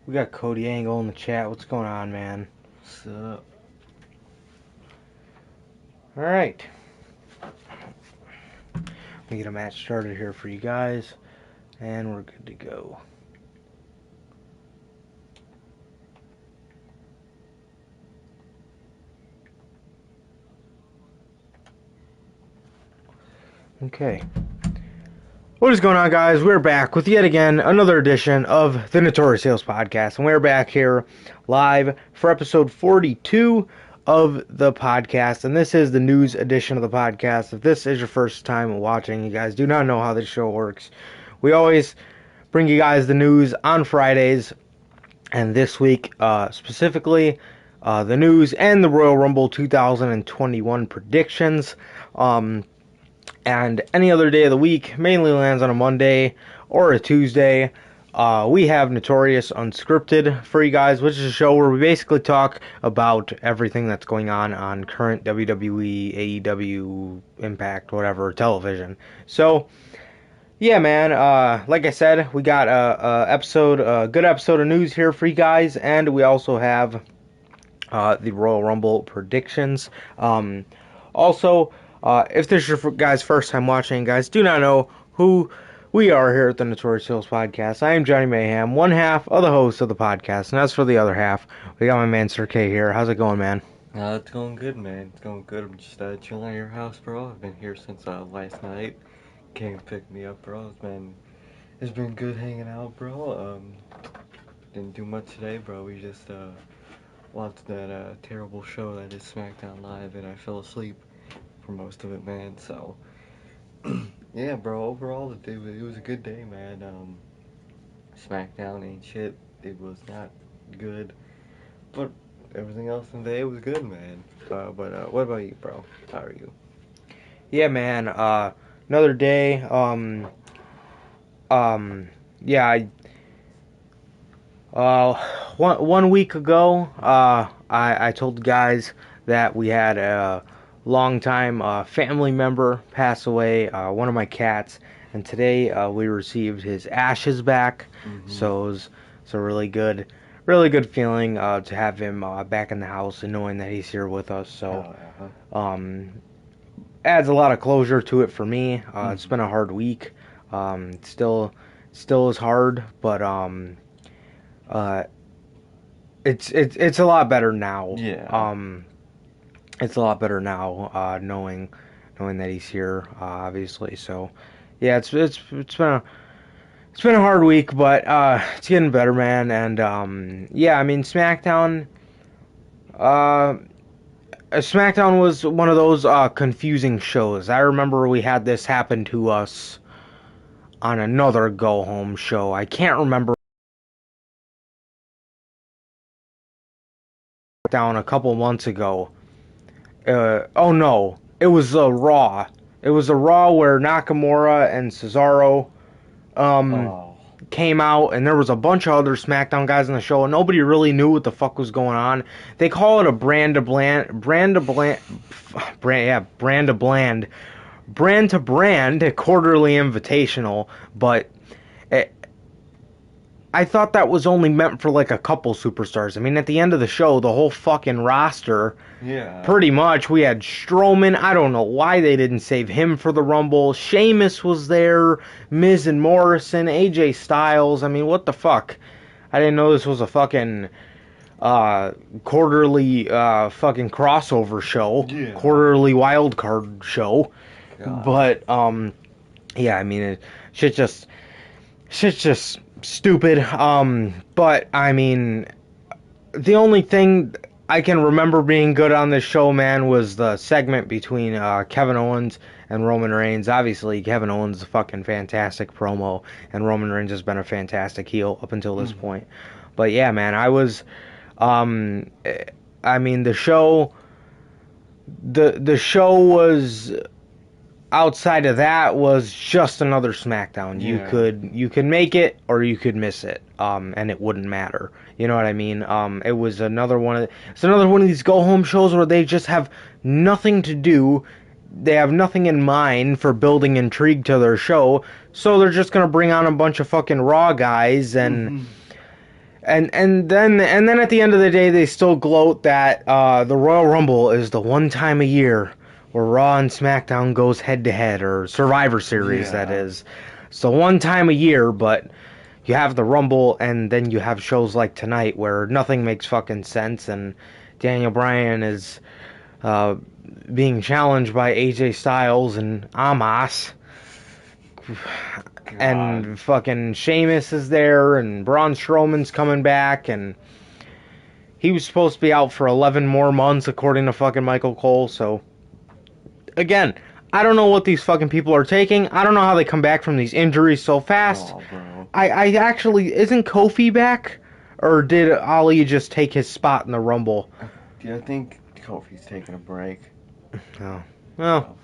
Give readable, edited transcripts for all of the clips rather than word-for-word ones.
We got Cody Angle in the chat. What's going on, man? What's up? Alright. We get a match started here for you guys. And we're good to go. Okay. What is going on, guys? We're back with yet again another edition of the Notorious Podcast. And we're back here live for episode 42 of the podcast. And this is the news edition of the podcast. If this is your first time watching, you guys do not know how this show works. We always bring you guys the news on Fridays. And this week, specifically, the news and the Royal Rumble 2021 predictions. And any other day of the week mainly lands on a Monday or a Tuesday. We have Notorious Unscripted for you guys, which is a show where we basically talk about everything that's going on current WWE, AEW, Impact, whatever, television. So, yeah, man, like I said, we got a good episode of news here for you guys, and we also have the Royal Rumble predictions. Also, if this is your guys' first time watching, guys, do not know who we are here at the Notorious Heels Podcast. I am Johnny Mayhem, one half of the host of the podcast, and as for the other half, we got my man Sir K here. How's it going, man? It's going good, man. It's going good. I'm just chilling at your house, bro. I've been here since last night. Came and picked me up, bro. It's been good hanging out, bro. Didn't do much today, bro. We just watched that terrible show that is SmackDown Live, and I fell asleep for most of it, man. So yeah, bro, overall it was a good day, man. SmackDown ain't shit. It was not good, but everything else in the day was good, man. But what about you, bro? How are you? Yeah, man, another day. Yeah, one week ago, I told the guys that we had a longtime family member pass away, one of my cats, and today we received his ashes back. Mm-hmm. So it's a really good feeling to have him back in the house and knowing that he's here with us. So adds a lot of closure to it for me. It's been a hard week. Still is hard, but it's a lot better now. Yeah. It's a lot better now, knowing that he's here, obviously. So, yeah, it's been a hard week, but it's getting better, man. And yeah, I mean, SmackDown was one of those confusing shows. I remember we had this happen to us on another go home show. I can't remember. Down a couple months ago. Oh no, it was a Raw. It was a Raw where Nakamura and Cesaro came out, and there was a bunch of other SmackDown guys on the show, and nobody really knew what the fuck was going on. They call it a brand to brand quarterly invitational, but I thought that was only meant for like a couple superstars. I mean, at the end of the show, the whole fucking roster, pretty much, we had Strowman. I don't know why they didn't save him for the Rumble. Sheamus was there, Miz and Morrison, AJ Styles. I mean, what the fuck? I didn't know this was a fucking quarterly fucking crossover show, quarterly wild card show. God. But yeah, I mean, shit's just stupid. But I mean, the only thing I can remember being good on this show, man, was the segment between Kevin Owens and Roman Reigns. Obviously, Kevin Owens is a fucking fantastic promo, and Roman Reigns has been a fantastic heel up until this point. But yeah, man, I was, I mean, the show was, outside of that, was just another SmackDown. Yeah. You could make it or you could miss it, and it wouldn't matter. You know what I mean? It was another one of these go home shows where they just have nothing to do. They have nothing in mind for building intrigue to their show, so they're just gonna bring on a bunch of fucking Raw guys, and And then at the end of the day, they still gloat that the Royal Rumble is the one time a year where Raw and SmackDown goes head to head, or Survivor Series, that Yeah. is. So one time a year, but you have the Rumble, and then you have shows like tonight where nothing makes fucking sense, and Daniel Bryan is uh, being challenged by AJ Styles and Amos, God. and fucking Sheamus is there, and Braun Strowman's coming back, and he was supposed to be out for 11 more months, according to fucking Michael Cole. So, again, I don't know what these fucking people are taking. I don't know how they come back from these injuries so fast. Oh, bro. I actually, isn't Kofi back? Or did Ali just take his spot in the Rumble? Yeah, I think Kofi's taking a break. Oh, well,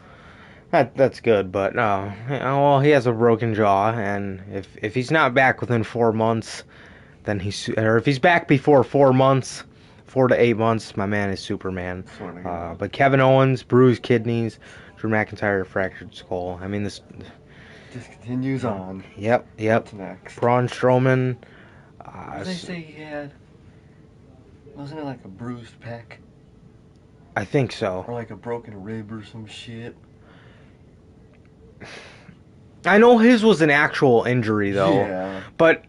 that's good, but well, he has a broken jaw, and if he's not back within 4 months, then or if he's back before 4 months, 4 to 8 months, my man is Superman. Swear to God. But Kevin Owens, bruised kidneys, Drew McIntyre, fractured skull. I mean, this. Just continues on. Yep. What's next? Braun Strowman. What did they say he had? Wasn't it like a bruised pec? I think so. Or like a broken rib or some shit? I know his was an actual injury though, Yeah. but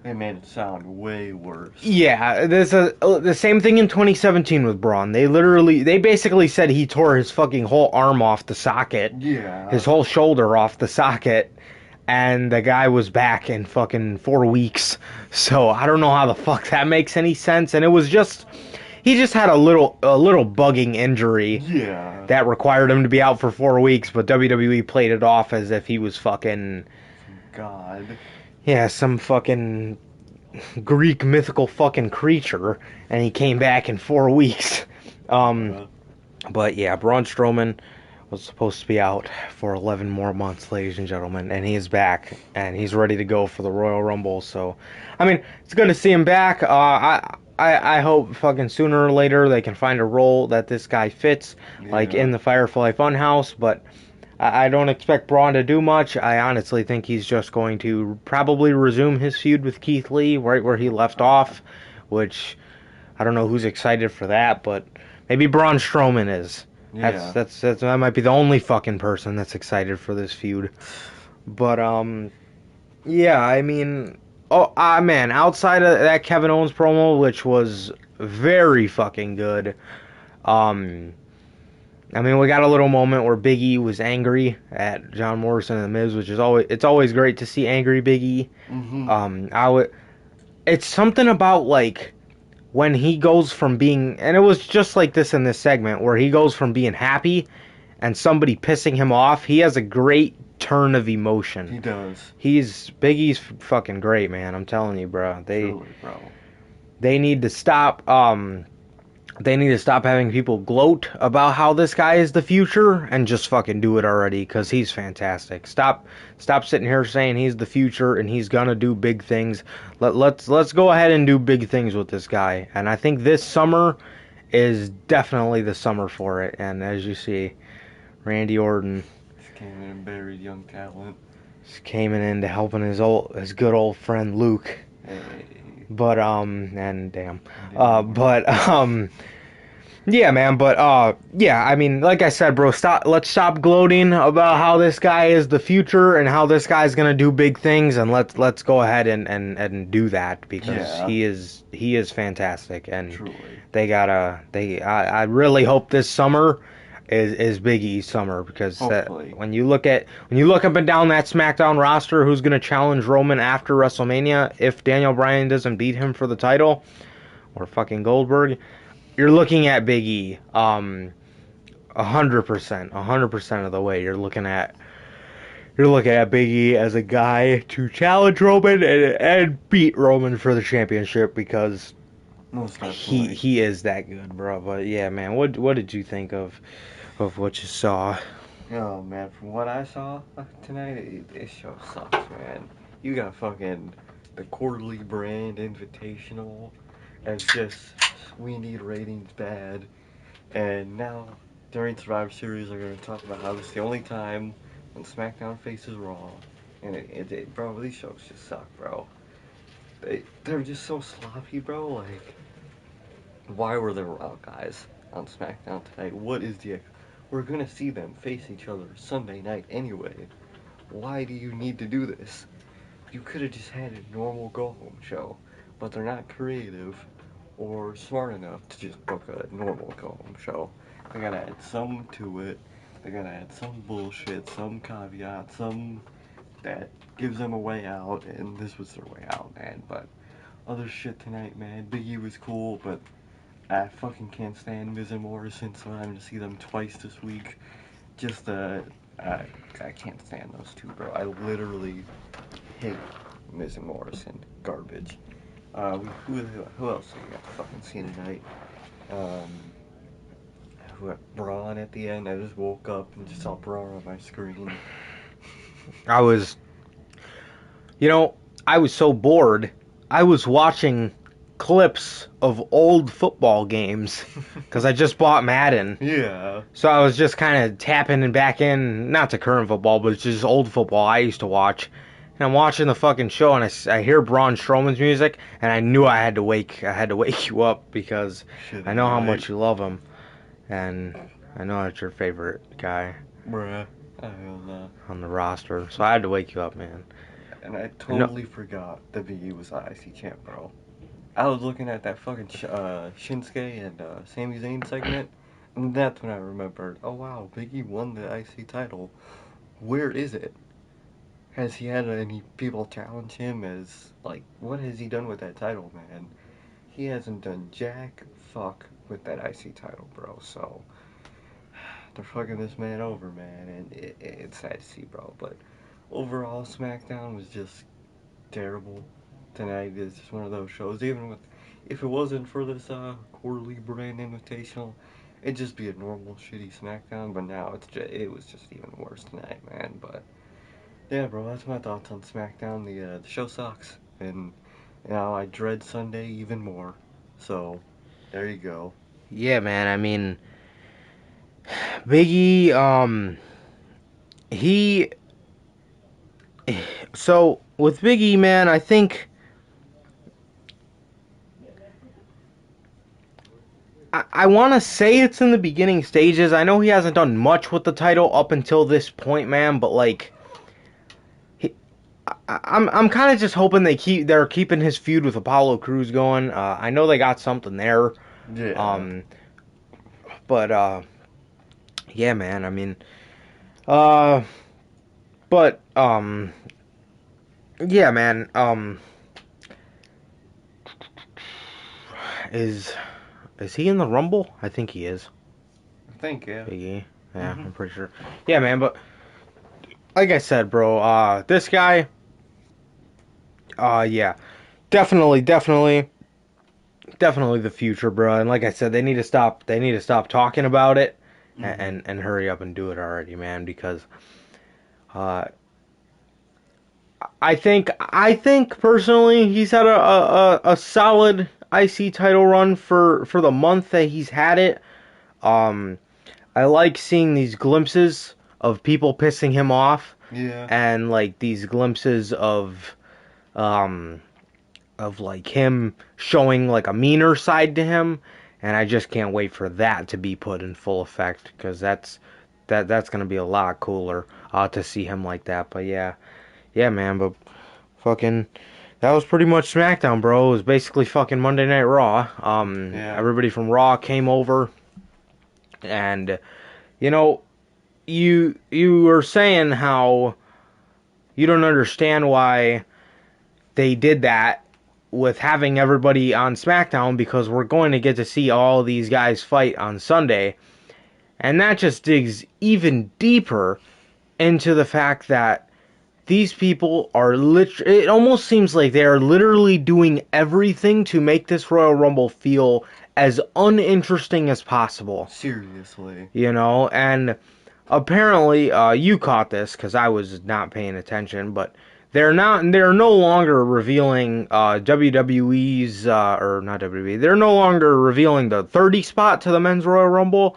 They made it sound way worse. yeah, there's the same thing in 2017 with Braun. They basically said he tore his fucking whole arm off the socket, Yeah. his whole shoulder off the socket, and the guy was back in fucking 4 weeks. So I don't know how the fuck that makes any sense. And it was just, he just had a little bugging injury Yeah. that required him to be out for 4 weeks, but WWE played it off as if he was fucking, God. yeah, some fucking Greek mythical fucking creature, and he came back in 4 weeks. But yeah, Braun Strowman was supposed to be out for 11 more months, ladies and gentlemen, and he is back, and he's ready to go for the Royal Rumble. So, I mean, it's good to see him back. I hope fucking sooner or later they can find a role that this guy fits, like Yeah. in the Firefly Funhouse, but I don't expect Braun to do much. I honestly think he's just going to probably resume his feud with Keith Lee right where he left off, which I don't know who's excited for that, but maybe Braun Strowman is. Yeah. That might be the only fucking person that's excited for this feud. But yeah, I mean, man, outside of that Kevin Owens promo, which was very fucking good, I mean, we got a little moment where Big E was angry at John Morrison and The Miz, which is always great to see angry Big E. Mm-hmm. It's something about like when he goes from being, and it was just like this in this segment where he goes from being happy and somebody pissing him off. He has a great turn of emotion. He does. Big E's fucking great, man. I'm telling you, bro. Truly, bro. They need to stop. They need to stop having people gloat about how this guy is the future and just fucking do it already, because he's fantastic. Stop sitting here saying he's the future and he's gonna do big things. Let's go ahead and do big things with this guy. And I think this summer is definitely the summer for it. And as you see, Randy Orton Just came in and buried young talent. just came in to helping his good old friend Luke. Hey. But and damn. Yeah, man, but yeah, I mean, like I said, bro, let's stop gloating about how this guy is the future and how this guy's gonna do big things, and let's go ahead and do that, because Yeah. he is fantastic. And Truly. I really hope this summer is Big E's summer, because Hopefully. when you look up and down that SmackDown roster, who's gonna challenge Roman after WrestleMania if Daniel Bryan doesn't beat him for the title, or fucking Goldberg, you're looking at Big E. 100% of the way you're looking at Big E as a guy to challenge Roman and beat Roman for the championship, because Most definitely. he is that good, bro. But yeah, man, what did you think of what you saw? Oh man, from what I saw tonight, this show sucks, man. You got fucking the quarterly brand invitational as just we need ratings bad, and now during Survivor Series they're gonna talk about how this is the only time when SmackDown faces Raw, and bro, these shows just suck, bro. they're just so sloppy, bro. Like, why were there Raw guys on SmackDown tonight? What is the? We're gonna see them face each other Sunday night anyway. Why do you need to do this? You could have just had a normal go-home show, but they're not creative or smart enough to just book a normal go-home show. They gotta add some to it. They gotta add some bullshit, some caveat, some that gives them a way out, and this was their way out, man. But other shit tonight, man. Biggie was cool, but I fucking can't stand Miz and Morrison, so I'm having to see them twice this week. Just, I can't stand those two, bro. I literally hate Miz and Morrison. Garbage. Who else did we got to fucking see tonight? Braun at the end. I just woke up and just saw Braun on my screen. I was, I was so bored. I was watching clips of old football games because I just bought Madden. Yeah. So I was just kind of tapping and back in, not to current football, but it's just old football I used to watch. And I'm watching the fucking show, and I hear Braun Strowman's music, and I knew I had to wake you up because I know how much you love him, and I know that's your favorite guy. Bruh. I don't know. On the roster, so I had to wake you up, man. And I totally forgot that Biggie was the IC champ, bro. I was looking at that fucking Shinsuke and Sami Zayn segment, and that's when I remembered, oh wow, Biggie won the IC title. Where is it? Has he had any people challenge him as, like, what has he done with that title, man? He hasn't done jack fuck with that IC title, bro, so they're fucking this man over, man, and it's sad to see, bro, but overall, SmackDown was just terrible tonight. Is just one of those shows. Even with, if it wasn't for this quarterly brand invitational, it'd just be a normal shitty SmackDown. But now it was just even worse tonight, man. But yeah, bro, that's my thoughts on SmackDown. The show sucks, and now I dread Sunday even more. So there you go. Yeah, man. I mean, Biggie, he. So with Biggie, man, I think. I want to say it's in the beginning stages. I know he hasn't done much with the title up until this point, man. But like, I'm kind of just hoping they're keeping his feud with Apollo Crews going. I know they got something there. Yeah. But yeah, man. I mean, but yeah, man. Is he in the Rumble? I think he is. I think, yeah. Biggie. Yeah, I'm pretty sure. Yeah, man, but like I said, bro, this guy, yeah, definitely the future, bro. And like I said, they need to stop talking about it and hurry up and do it already, man, because I think personally he's had a solid IC title run for the month that he's had it. I like seeing these glimpses of people pissing him off. Yeah. And like these glimpses of like him showing like a meaner side to him, and I just can't wait for that to be put in full effect because that's gonna be a lot cooler to see him like that. But yeah, man, but fucking. That was pretty much SmackDown, bro. It was basically fucking Monday Night Raw. Yeah. Everybody from Raw came over, and you were saying how you don't understand why they did that with having everybody on SmackDown because we're going to get to see all these guys fight on Sunday, and that just digs even deeper into the fact that these people are it almost seems like they are literally doing everything to make this Royal Rumble feel as uninteresting as possible. Seriously. And apparently, you caught this because I was not paying attention, but they're no longer revealing WWE's or not WWE. They're no longer revealing the 30 spot to the Men's Royal Rumble.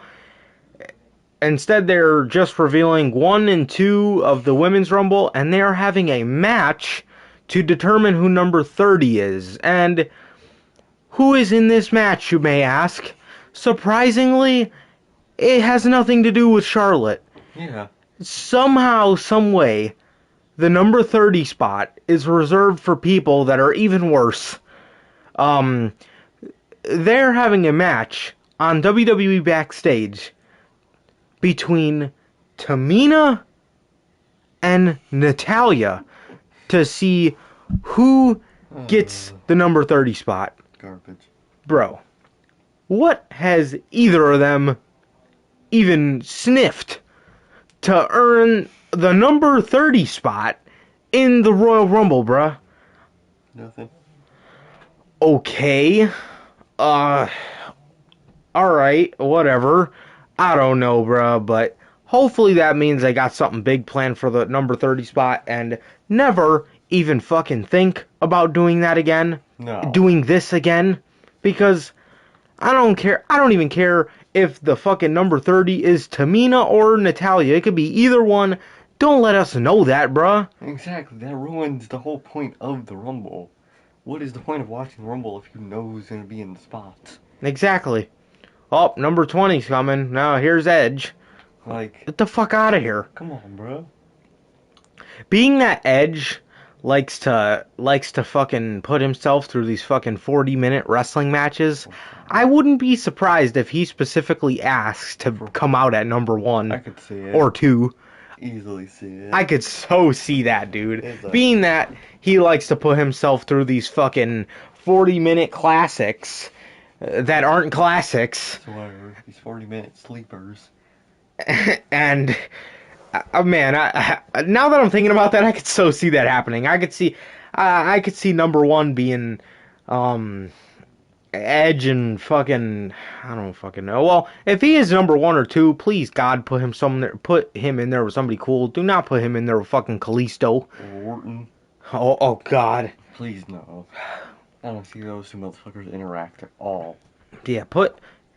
Instead, they're just revealing 1 and 2 of the Women's Rumble, and they're having a match to determine who number 30 is. And who is in this match, you may ask? Surprisingly, it has nothing to do with Charlotte. Yeah. Somehow, someway, the number 30 spot is reserved for people that are even worse. They're having a match on WWE Backstage between Tamina and Natalya to see who gets the number 30 spot. Garbage. Bro, what has either of them even sniffed to earn the number 30 spot in the Royal Rumble, bruh? Nothing. Okay. Alright, whatever. I don't know, bruh, but hopefully that means they got something big planned for the number 30 spot and never even fucking think about doing that again. No. Doing this again. Because I don't care. I don't even care if the fucking number 30 is Tamina or Natalya. It could be either one. Don't let us know that, bruh. Exactly. That ruins the whole point of the Rumble. What is the point of watching the Rumble if you know who's going to be in the spots? Exactly. Oh, number 20's coming. Now here's Edge. Like, Get the fuck out of here. come on, bro. Being that Edge likes to fucking put himself through these fucking 40-minute wrestling matches, I wouldn't be surprised if he specifically asks to come out at number 1 I could see it. or 2. Easily see it. I could so see that, dude. Exactly. Being that he likes to put himself through these fucking 40-minute classics that aren't classics. Whatever. These 40-minute sleepers. And man, now that I'm thinking about that, I could so see that happening. I could see number 1 being Edge and fucking, I don't fucking know. Well, if he is number 1 or 2, please God put him in there with somebody cool. Do not put him in there with fucking Kalisto. Orton. Oh God. Please no. I don't see those two motherfuckers interact at all. Yeah,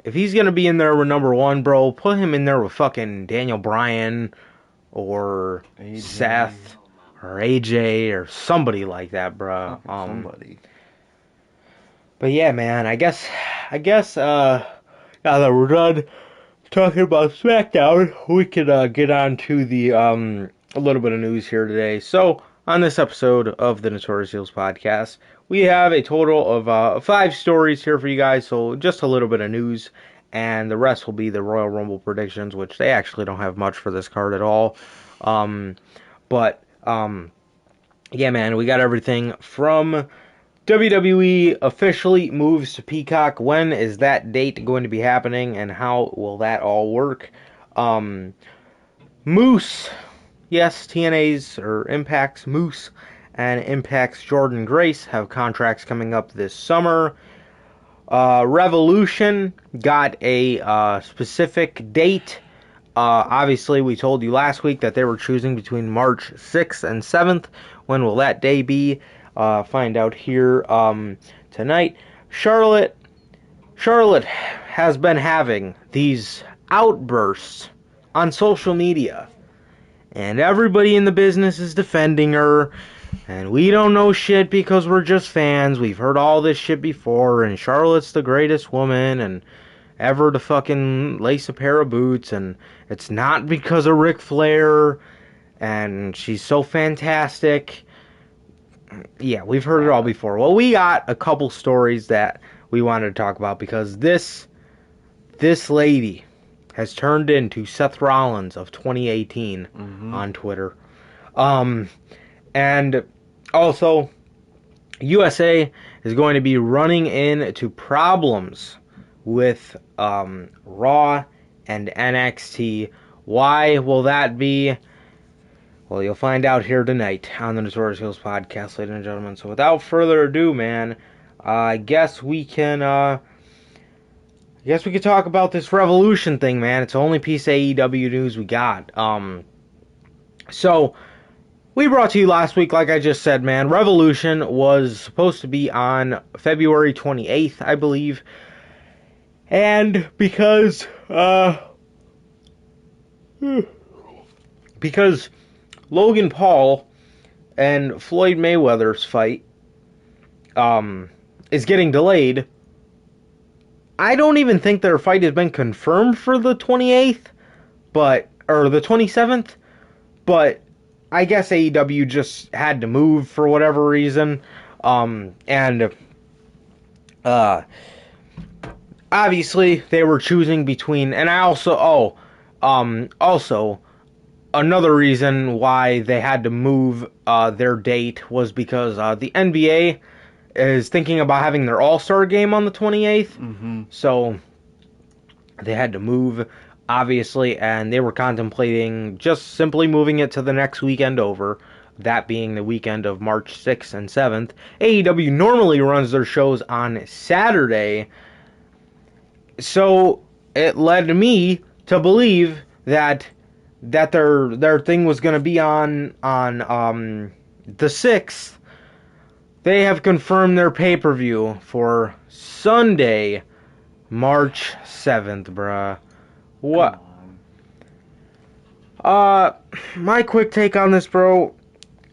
if he's gonna be in there with number 1, bro, put him in there with fucking Daniel Bryan or AJ. Seth or AJ or somebody like that, bro. Somebody. But yeah, man, I guess now that we're done talking about SmackDown, we could get on to the a little bit of news here today. So on this episode of the Notorious Heels podcast, we have a total of 5 stories here for you guys. So just a little bit of news, and the rest will be the Royal Rumble predictions, which they actually don't have much for this card at all. Yeah, man, we got everything from WWE officially moves to Peacock. When is that date going to be happening, and how will that all work? Moose, yes, TNA's or Impact's Moose and Impact's Jordan Grace have contracts coming up this summer. Revolution got a specific date. Obviously, we told you last week that they were choosing between March 6th and 7th. When will that day be? Find out here tonight. Charlotte has been having these outbursts on social media, and everybody in the business is defending her, and we don't know shit because we're just fans. We've heard all this shit before, and Charlotte's the greatest woman and ever to fucking lace a pair of boots, and it's not because of Ric Flair, and she's so fantastic. Yeah, we've heard it all before. Well, we got a couple stories that we wanted to talk about because this lady has turned into Seth Rollins of 2018 on Twitter. And also, USA is going to be running into problems with Raw and NXT. Why will that be? Well, you'll find out here tonight on the Notorious Heels podcast, ladies and gentlemen. So without further ado, man, I guess we can talk about this Revolution thing, man. It's the only piece of AEW news we got. So we brought to you last week, like I just said, man. Revolution was supposed to be on February 28th, I believe. And because Logan Paul and Floyd Mayweather's fight is getting delayed. I don't even think their fight has been confirmed for the 28th, or the 27th, but I guess AEW just had to move for whatever reason. And obviously they were choosing between, and I also another reason why they had to move their date was because the NBA is thinking about having their All-Star game on the 28th. Mm-hmm. So they had to move, obviously, and they were contemplating just simply moving it to the next weekend over, that being the weekend of March 6th and 7th. AEW normally runs their shows on Saturday, so it led me to believe that their thing was going to be on the 6th. They have confirmed their pay-per-view for Sunday, March 7th, bruh. What? My quick take on this, bro,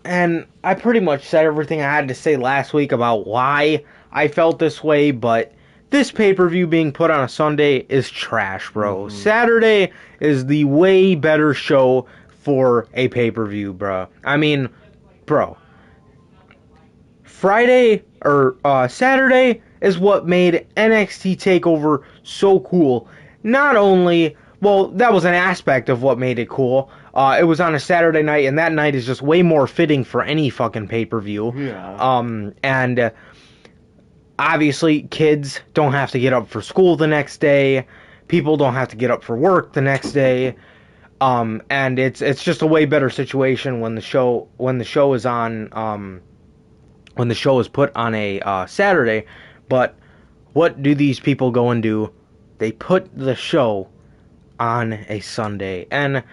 and I pretty much said everything I had to say last week about why I felt this way, but this pay-per-view being put on a Sunday is trash, bro. Mm-hmm. Saturday is the way better show for a pay-per-view, bro. I mean, bro, Saturday is what made NXT TakeOver so cool. Not only, well, that was an aspect of what made it cool. It was on a Saturday night, and that night is just way more fitting for any fucking pay-per-view. Yeah. And obviously, kids don't have to get up for school the next day. People don't have to get up for work the next day. And it's just a way better situation when the show is on. When the show is put on a Saturday. But what do these people go and do? They put the show on a Sunday. And,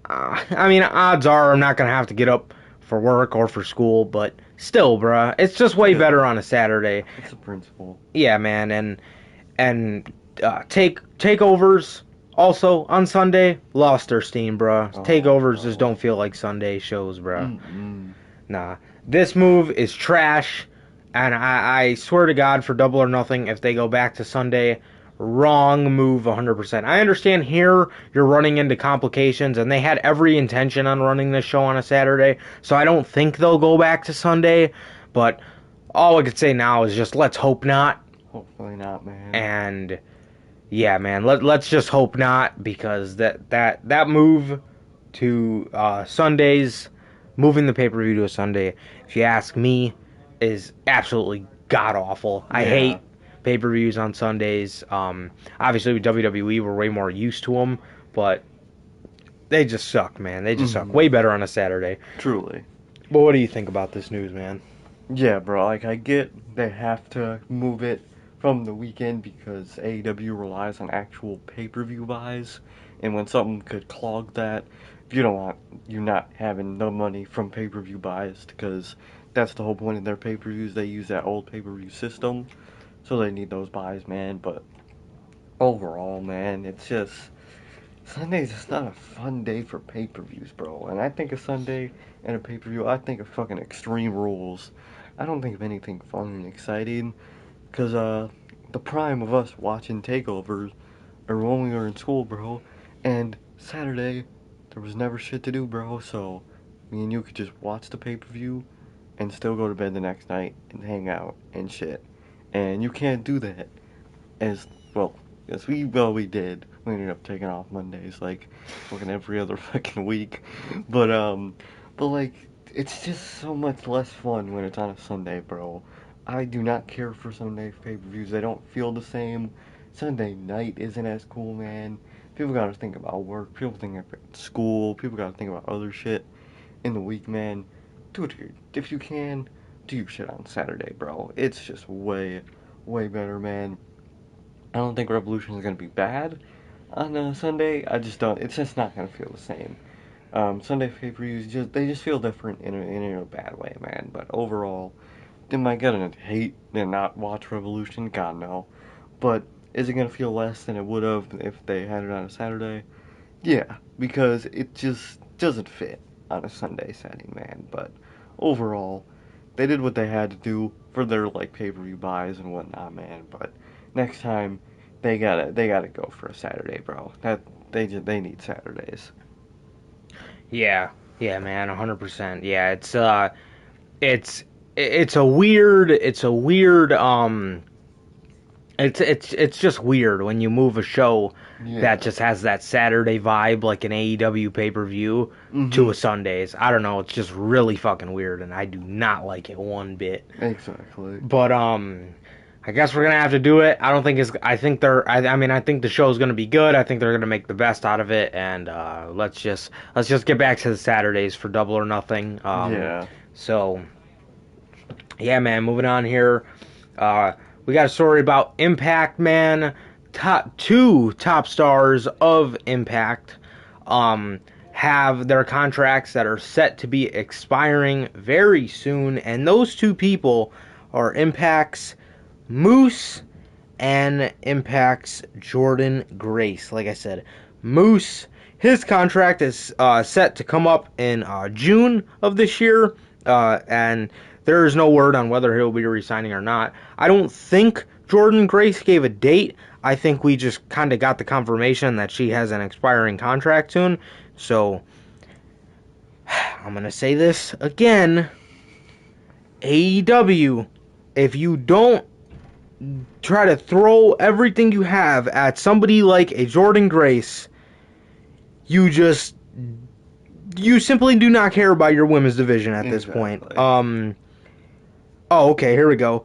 I mean, odds are I'm not going to have to get up for work or for school, but still, bruh, it's just way better on a Saturday. It's a principle. Yeah, man, and takeovers also on Sunday lost their steam, bruh. Takeovers just don't feel like Sunday shows, bruh. Mm-mm. Nah, this move is trash, and I swear to God, for Double or Nothing, if they go back to Sunday, wrong move 100%. I understand here you're running into complications, and they had every intention on running this show on a Saturday, so I don't think they'll go back to Sunday, but all I could say now is just let's hope not. Hopefully not, man. And yeah, man, let's just hope not, because that move to Sundays, moving the pay-per-view to a Sunday, if you ask me, is absolutely god-awful. I hate pay-per-views on Sundays. Obviously, with WWE, we're way more used to them, but they just suck, man. They just suck. Way better on a Saturday. Truly. But what do you think about this news, man? Yeah, bro, like, I get they have to move it from the weekend because AEW relies on actual pay-per-view buys, and when something could clog that, you're not having the money from pay-per-view buys, because that's the whole point of their pay-per-views. They use that old pay-per-view system, so they need those buys, man. But overall, man, it's just Sunday's just not a fun day for pay-per-views, bro. And I think of Sunday and a pay-per-view, I think of fucking Extreme Rules. I don't think of anything fun and exciting, because the prime of us watching takeovers are when we were in school, bro. And Saturday, there was never shit to do, bro. So me and you could just watch the pay-per-view and still go to bed the next night and hang out and shit. And you can't do that as well. Yes, we did. We ended up taking off Mondays, like fucking every other fucking week. But like, it's just so much less fun when it's on a Sunday, bro. I do not care for Sunday pay-per-views. They don't feel the same. Sunday night isn't as cool, man. People gotta think about work. People think about school. People gotta think about other shit in the week, man. Do it if you can. Do your shit on Saturday, bro. It's just way, way better, man. I don't think Revolution is gonna be bad on Sunday. I just don't. It's just not gonna feel the same. Sunday pay-per-views just feel different in a bad way, man. But overall, am I gonna hate and not watch Revolution? God no. But is it gonna feel less than it would have if they had it on a Saturday? Yeah, because it just doesn't fit. on a Sunday setting, man. But overall, they did what they had to do for their like pay-per-view buys and whatnot, man. But next time, they gotta go for a Saturday, bro. They need Saturdays. Yeah, yeah, man, 100%. Yeah, it's it's a weird, it's just weird when you move a show Yeah. that just has that Saturday vibe, like an AEW pay per view, to Mm-hmm. a Sundays. I don't know. It's just really fucking weird, and I do not like it one bit. Exactly. But I guess we're gonna have to do it. I don't think it's. I think they're. I mean, I think the show's gonna be good. I think they're gonna make the best out of it, and let's just get back to the Saturdays for Double or Nothing. Yeah. So yeah, man. Moving on here. We got a story about Impact, man. Two top stars of Impact have their contracts that are set to be expiring very soon, and those two people are Impact's Moose and Impact's Jordan Grace. Like I said, Moose, his contract is set to come up in June of this year, and there is no word on whether he'll be resigning or not. I don't think Jordan Grace gave a date. I think we just kind of got the confirmation that she has an expiring contract soon. So, I'm going to say this again. AEW, if you don't try to throw everything you have at somebody like a Jordan Grace, you simply do not care about your women's division at this point. Exactly. Oh, okay, here we go.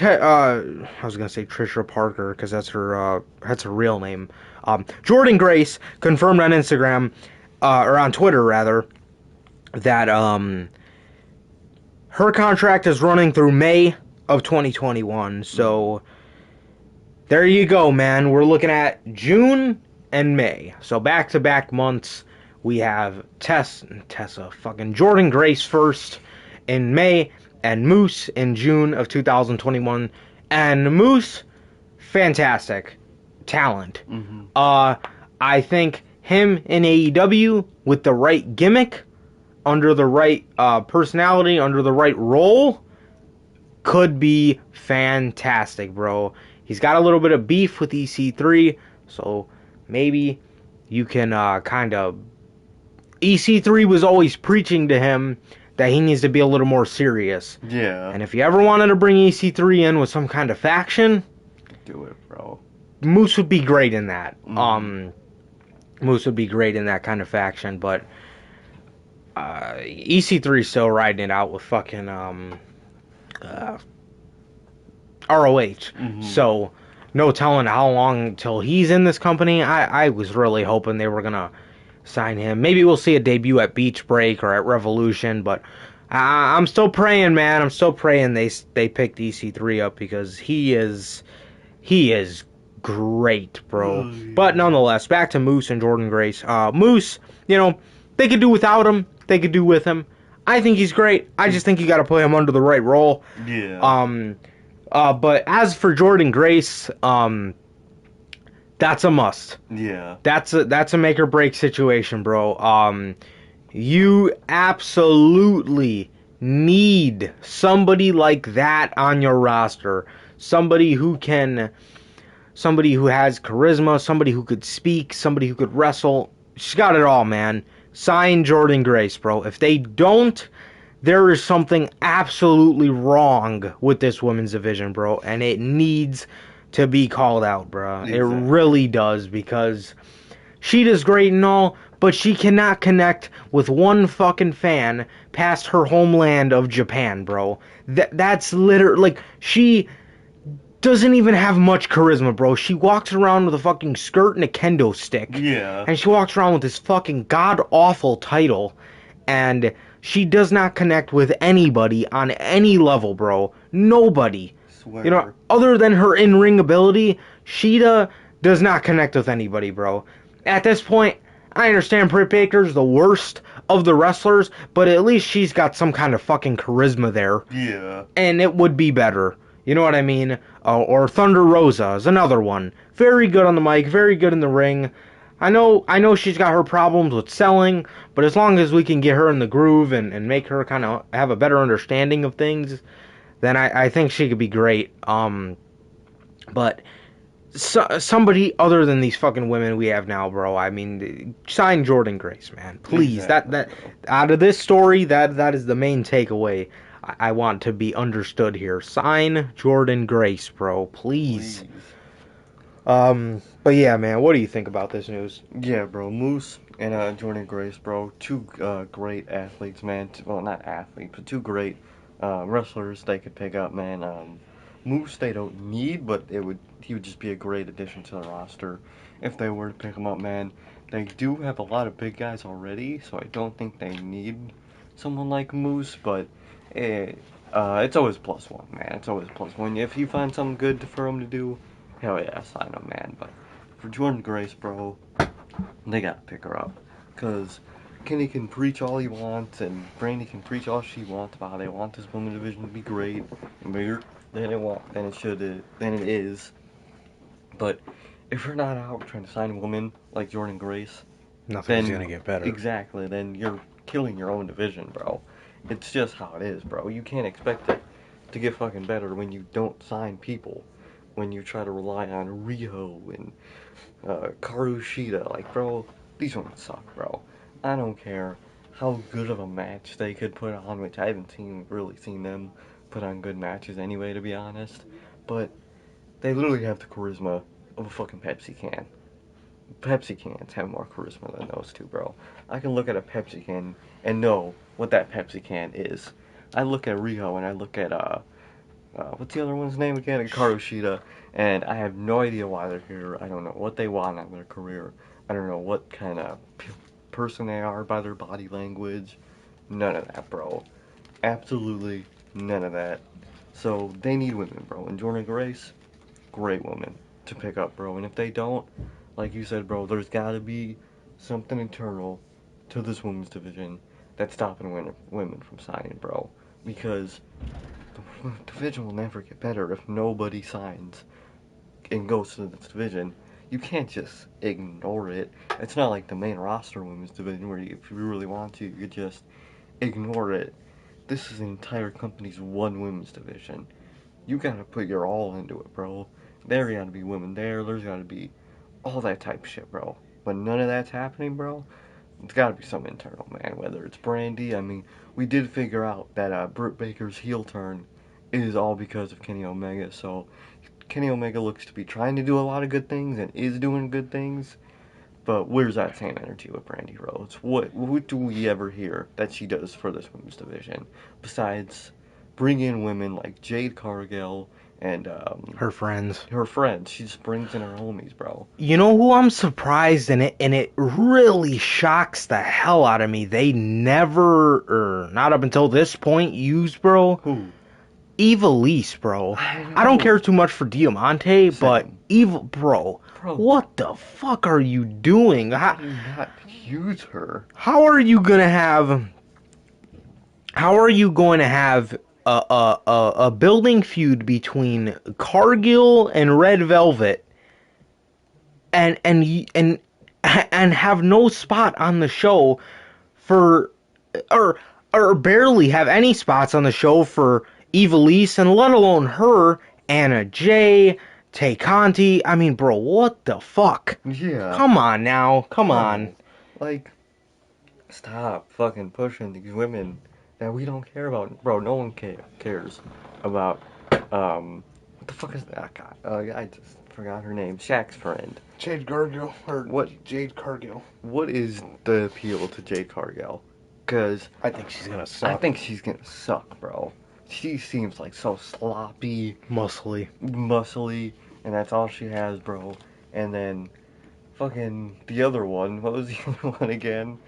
I was gonna say Trisha Parker because that's her real name. Jordan Grace confirmed on Instagram, or on Twitter rather, that her contract is running through May of 2021. So there you go, man. We're looking at June and May. So back-to-back months. We have Tessa, fucking Jordan Grace first in May, and Moose in June of 2021. And Moose, fantastic talent. Mm-hmm. I think him in AEW with the right gimmick, under the right personality, under the right role, could be fantastic, bro. He's got a little bit of beef with EC3, so maybe you can kind of... EC3 was always preaching to him that he needs to be a little more serious. Yeah. And if you ever wanted to bring EC3 in with some kind of faction, Do it, bro. Moose would be great in that. Mm-hmm. Moose would be great in that kind of faction, but EC3 is still riding it out with fucking ROH. Mm-hmm. So no telling how long till he's in this company. I was really hoping they were gonna sign him. Maybe we'll see a debut at Beach Break or at Revolution, but I'm still praying, man. I'm still praying they picked EC3 up because he is great, bro. Oh, yeah. But nonetheless, back to Moose and Jordan Grace. Moose, they could do without him. They could do with him. I think he's great. I just think you got to put him under the right role. Yeah. But as for Jordan Grace, that's a must. Yeah. That's a make or break situation, bro. You absolutely need somebody like that on your roster. Somebody who has charisma, somebody who could speak, somebody who could wrestle. She's got it all, man. Sign Jordan Grace, bro. If they don't, there is something absolutely wrong with this women's division, bro, and it needs to be called out, bro. Exactly. It really does, because she does great and all, but she cannot connect with one fucking fan past her homeland of Japan, bro. That's literally, like, she doesn't even have much charisma, bro. She walks around with a fucking skirt and a kendo stick. Yeah. And she walks around with this fucking god-awful title, and she does not connect with anybody on any level, bro. Nobody. Swear. Other than her in-ring ability, Sheeta does not connect with anybody, bro. At this point, I understand Britt Baker's the worst of the wrestlers, but at least she's got some kind of fucking charisma there. Yeah. And it would be better. You know what I mean? Or Thunder Rosa is another one. Very good on the mic, very good in the ring. I know she's got her problems with selling, but as long as we can get her in the groove and make her kind of have a better understanding of things, then I think she could be great. But somebody other than these fucking women we have now, bro. I mean, sign Jordan Grace, man, please. Exactly, That bro. out of this story, that is the main takeaway. I want to be understood here. Sign Jordan Grace, bro, please. Please. But yeah, man, what do you think about this news? Yeah, bro. Moose and Jordan Grace, bro. Two great athletes, man. Well, not athletes, but two great wrestlers they could pick up, man. Moose they don't need, but he would just be a great addition to the roster if they were to pick him up, man. They do have a lot of big guys already, so I don't think they need someone like Moose, but it's always plus one, man. It's always plus one. If you find something good for him to do, hell yeah, sign him, man. But for Jordan Grace, bro, they gotta pick her up. Because Kenny can preach all he wants, and Brandy can preach all she wants about how they want this women's division to be great and bigger than it is. But if you're not out trying to sign a woman like Jordan Grace, Nothing's then gonna get better. exactly, then you're killing your own division, bro. It's just how it is, bro. You can't expect it to get fucking better when you don't sign people. When you try to rely on Riho and Karushida, like, bro, these women suck, bro. I don't care how good of a match they could put on, which I haven't really seen them put on good matches anyway, to be honest. But they literally have the charisma of a fucking Pepsi can. Pepsi cans have more charisma than those two, bro. I can look at a Pepsi can and know what that Pepsi can is. I look at Riho and I look at what's the other one's name again? Karushida, and I have no idea why they're here. I don't know what they want out of their career. I don't know what kind of person they are by their body language. None of that, bro. Absolutely none of that. So they need women, bro. And Jordan Grace, great woman to pick up, bro. And if they don't, like you said, bro, there's got to be something internal to this women's division that's stopping women from signing, bro. Because the division will never get better if nobody signs and goes to this division. You can't just ignore it. It's not like the main roster women's division where if you really want to, you could just ignore it. This is the entire company's one women's division. You gotta put your all into it, bro. There gotta be women there. There's gotta be all that type of shit, bro. But none of that's happening, bro. It's gotta be some internal, man. Whether it's Brandy, I mean, we did figure out that Britt Baker's heel turn is all because of Kenny Omega. So Kenny Omega looks to be trying to do a lot of good things and is doing good things. But where's that same energy with Brandy Rhodes? What do we ever hear that she does for this women's division besides bring in women like Jade Cargill and Her friends. her friends? She just brings in her homies, bro. You know who I'm surprised and it really shocks the hell out of me. They never, or not up until this point, used, bro. Who? Evilise, bro. I I don't know. care too much for Diamante, but Same. Evil, bro. Bro, What the fuck are you doing? how do you not use her? How are you gonna have? How are you going to have a building feud between Cargill and Red Velvet, and and have no spot on the show for, or or barely have any spots on the show for Evilise, and let alone her, Anna Jay, Tay Conti. I mean, bro, what the fuck? Yeah. Come on now, come on. No. Like, stop fucking pushing these women that we don't care about. Bro, no one cares about, what the fuck is that guy? I just forgot her name. Shaq's friend. Jade Cargill, or What? Jade Cargill. What is the appeal to Jade Cargill? Because I think she's gonna I suck. think she's gonna suck, bro. She seems like so sloppy, Muscly. muscly, and that's all she has, bro. And then, fucking the other one. What was the other one again?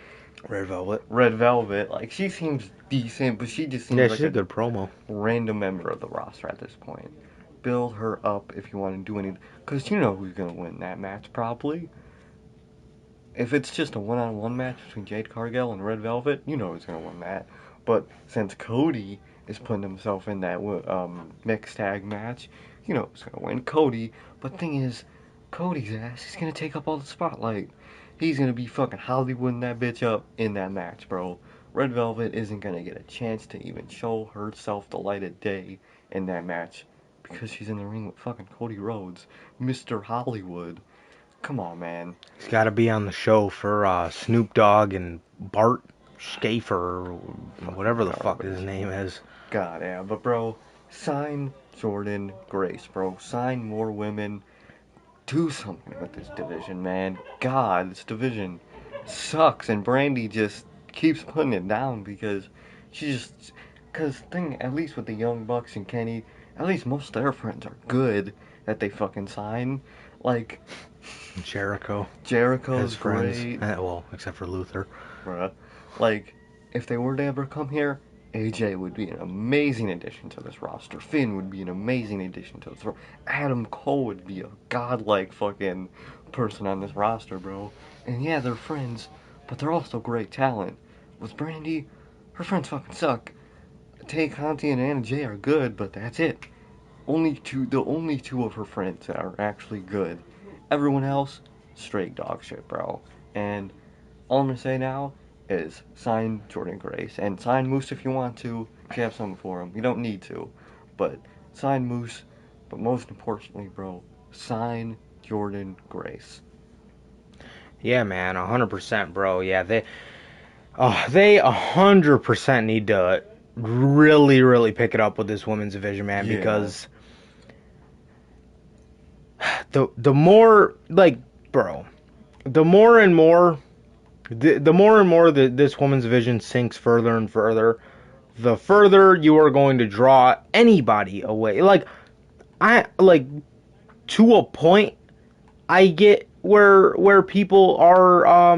Red Velvet. Red Velvet. Like, she seems decent, but she just seems Yeah, like she's a good promo. random member of the roster at this point. Build her up if you want to do anything, because you know who's gonna win that match probably. If it's just a one-on-one match between Jade Cargill and Red Velvet, you know who's gonna win that. But since Cody is putting himself in that mixed tag match, you know who's gonna win. Cody. But thing is, Cody's ass is gonna take up all the spotlight. He's gonna be fucking Hollywooding that bitch up in that match, bro. Red Velvet isn't gonna get a chance to even show herself the light of day in that match because she's in the ring with fucking Cody Rhodes, Mr. Hollywood. Come on, man. He's got to be on the show for Snoop Dogg and Bart Schaefer, or whatever the fuck his name is. God, yeah, but bro, sign Jordan Grace, bro. Sign more women. Do something with this division, man. God, this division sucks, and Brandy just keeps putting it down because she just. Because at least with the Young Bucks and Kenny, at least most of their friends are good that they fucking sign. Like, Jericho. Jericho's His friends. great. Well, except for Luther. Bruh. Like, if they were to ever come here, AJ would be an amazing addition to this roster. Finn would be an amazing addition to this roster. Adam Cole would be a godlike fucking person on this roster, bro. And yeah, they're friends, but they're also great talent. With Brandy, her friends fucking suck. Tay Conti and Anna Jay are good, but that's it. The only two of her friends that are actually good. Everyone else, straight dog shit, bro. And all I'm gonna say now is sign Jordan Grace and sign Moose if you want to. If you have something for him, you don't need to, but sign Moose. But most importantly, bro, sign Jordan Grace. Yeah, man, 100%, bro. Yeah, they 100% need to really, really pick it up with this women's division, man, Yeah. because the more, like, bro, the more and more that this women's division sinks further and further, the further you are going to draw anybody away. Like, to a point, I get where people are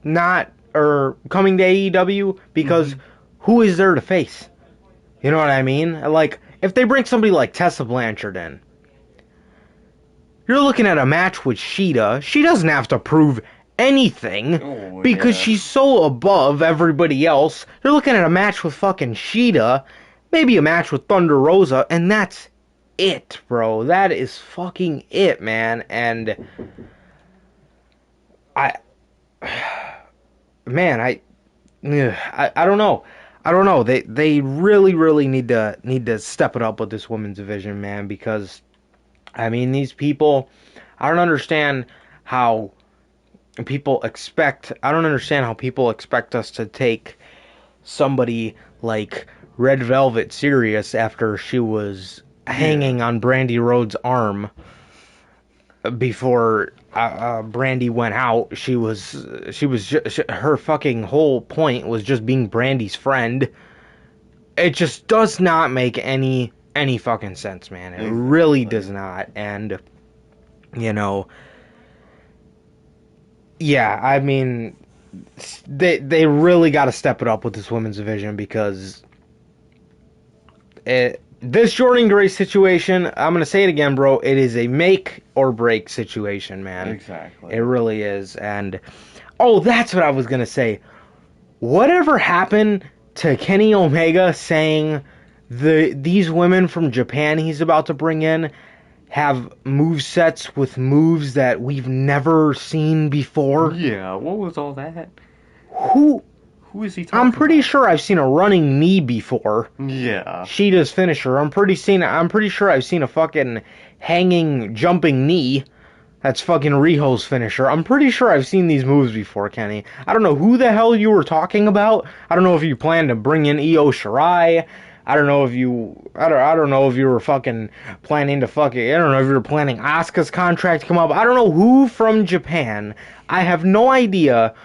not or coming to AEW because who is there to face? You know what I mean? Like, if they bring somebody like Tessa Blanchard in, you're looking at a match with Sheeta. She doesn't have to prove anything because she's so above everybody else. You're looking at a match with fucking Sheeta, maybe a match with Thunder Rosa, and that's it, bro. That is fucking it, man. And I don't know. I don't know. They really need to step it up with this women's division, man, because I mean, these people, I don't understand how people expect us to take somebody like Red Velvet serious after she was hanging on Brandy Rhodes' arm before Brandy went out. Her fucking whole point was just being Brandy's friend. It just does not make any fucking sense, man. It really does not. And yeah, I mean, they really got to step it up with this women's division because this Jordan Grace situation, I'm gonna say it again, bro. It is a make or break situation, man. Exactly. It really is. And that's what I was gonna say. Whatever happened to Kenny Omega saying these women from Japan he's about to bring in have movesets with moves that we've never seen before? Yeah, what was all that? Who is he talking I'm pretty about? sure I've seen a running knee before. Yeah. Sheeta's finisher. I'm pretty sure I've seen a fucking hanging jumping knee. That's fucking Riho's finisher. I'm pretty sure I've seen these moves before, Kenny. I don't know who the hell you were talking about. I don't know if you planned to bring in Io Shirai. I don't know if you were fucking planning to I don't know if you were planning Asuka's contract to come up. I don't know who from Japan. I have no idea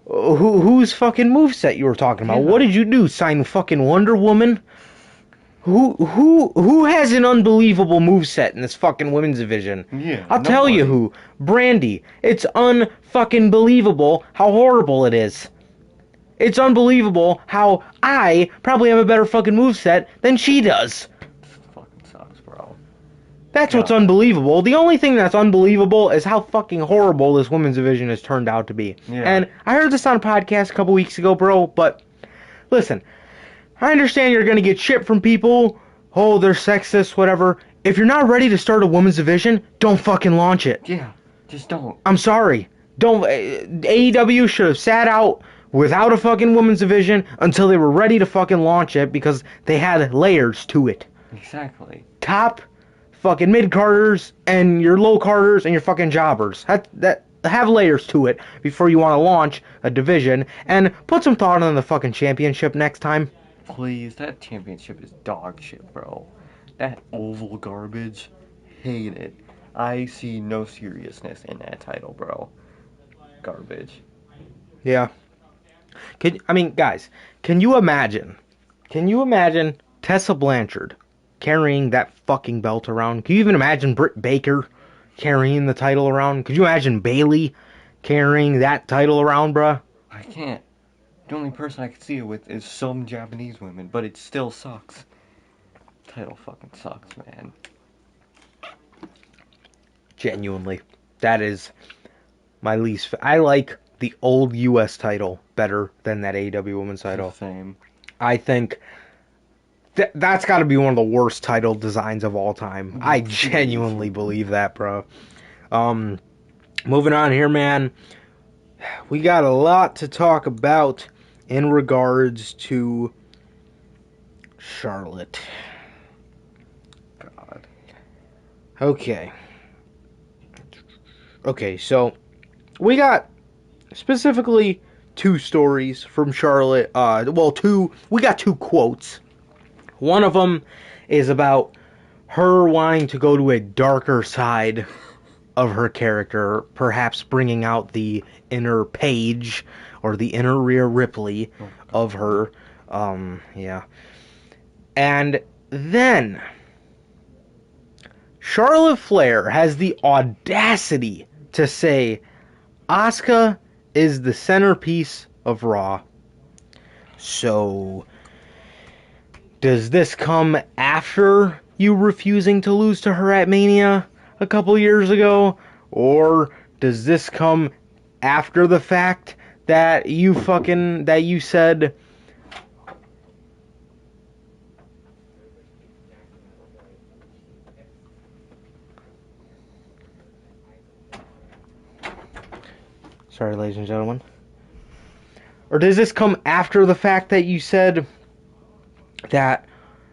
whose fucking moveset you were talking about. Yeah. What did you do? Sign fucking Wonder Woman? Who has an unbelievable moveset in this fucking women's division? Yeah. I'll tell you who. Brandy. It's unfucking believable how horrible it is. It's unbelievable how I probably have a better fucking moveset than she does. Fucking sucks, bro. That's what's unbelievable. The only thing that's unbelievable is how fucking horrible this women's division has turned out to be. Yeah. And I heard this on a podcast a couple weeks ago, bro, but listen, I understand you're going to get shit from people. Oh, they're sexist, whatever. If you're not ready to start a women's division, don't fucking launch it. Yeah, just don't. I'm sorry. Don't AEW should have sat out without a fucking women's division until they were ready to fucking launch it because they had layers to it. Exactly. Top fucking mid carders and your low carders and your fucking jobbers. That have layers to it before you want to launch a division and put some thought on the fucking championship next time. Please, that championship is dog shit, bro. That oval garbage, hate it. I see no seriousness in that title, bro. Garbage. Yeah. Guys, can you imagine? Can you imagine Tessa Blanchard carrying that fucking belt around? Can you even imagine Britt Baker carrying the title around? Could you imagine Bayley carrying that title around, bruh? I can't. The only person I can see it with is some Japanese women, but it still sucks. Title fucking sucks, man. Genuinely. That is my least. I like the old U.S. title better than that AEW Women's title. Same. I think that's got to be one of the worst title designs of all time. I genuinely believe that, bro. Moving on here, man. We got a lot to talk about in regards to Charlotte. God. Okay, so we got specifically two stories from Charlotte. We got two quotes. One of them is about her wanting to go to a darker side of her character, perhaps bringing out the inner Paige or the inner Rhea Ripley of her. Yeah. And then Charlotte Flair has the audacity to say Asuka is the centerpiece of Raw. So, does this come after you refusing to lose to her at Mania a couple years ago? Or does this come after the fact that you said sorry, ladies and gentlemen. Or does this come after the fact that you said that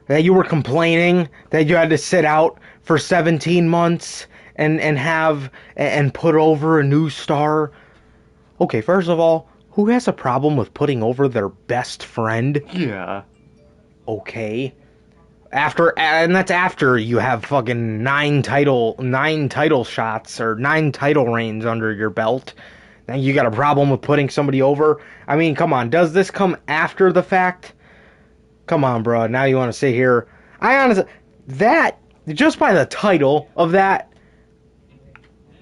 you were complaining that you had to sit out for 17 months and put over a new star? Okay, first of all, who has a problem with putting over their best friend? Yeah. Okay. And that's after you have fucking nine title shots or 9 title reigns under your belt. Now you got a problem with putting somebody over? I mean, come on. Does this come after the fact? Come on, bro. Now you want to sit here. I honestly, that, just by the title of that,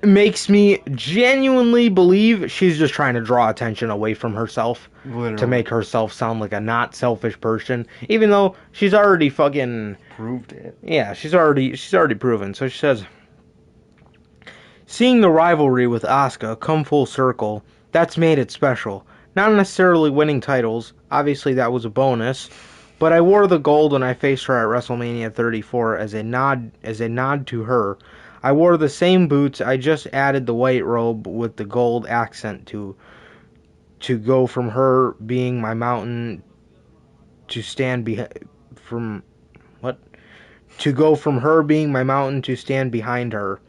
makes me genuinely believe she's just trying to draw attention away from herself. Literally. To make herself sound like a not selfish person, even though she's already fucking proved it. Yeah, she's already proven. So she says, seeing the rivalry with Asuka come full circle, that's made it special. Not necessarily winning titles, obviously that was a bonus, but I wore the gold when I faced her at WrestleMania 34 as a nod to her. I wore the same boots, I just added the white robe with the gold accent to go from her being my mountain to stand to go from her being my mountain to stand behind her.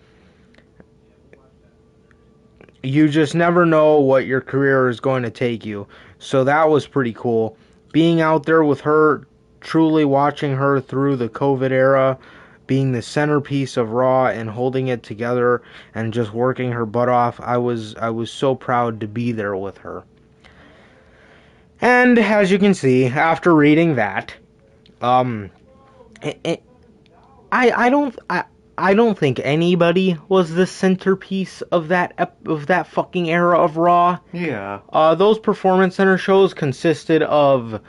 You just never know what your career is going to take you. So that was pretty cool. Being out there with her, truly watching her through the COVID era, being the centerpiece of Raw and holding it together and just working her butt off, I was so proud to be there with her. And as you can see, after reading that, I don't think anybody was the centerpiece of that fucking era of Raw. Yeah. Those Performance Center shows consisted of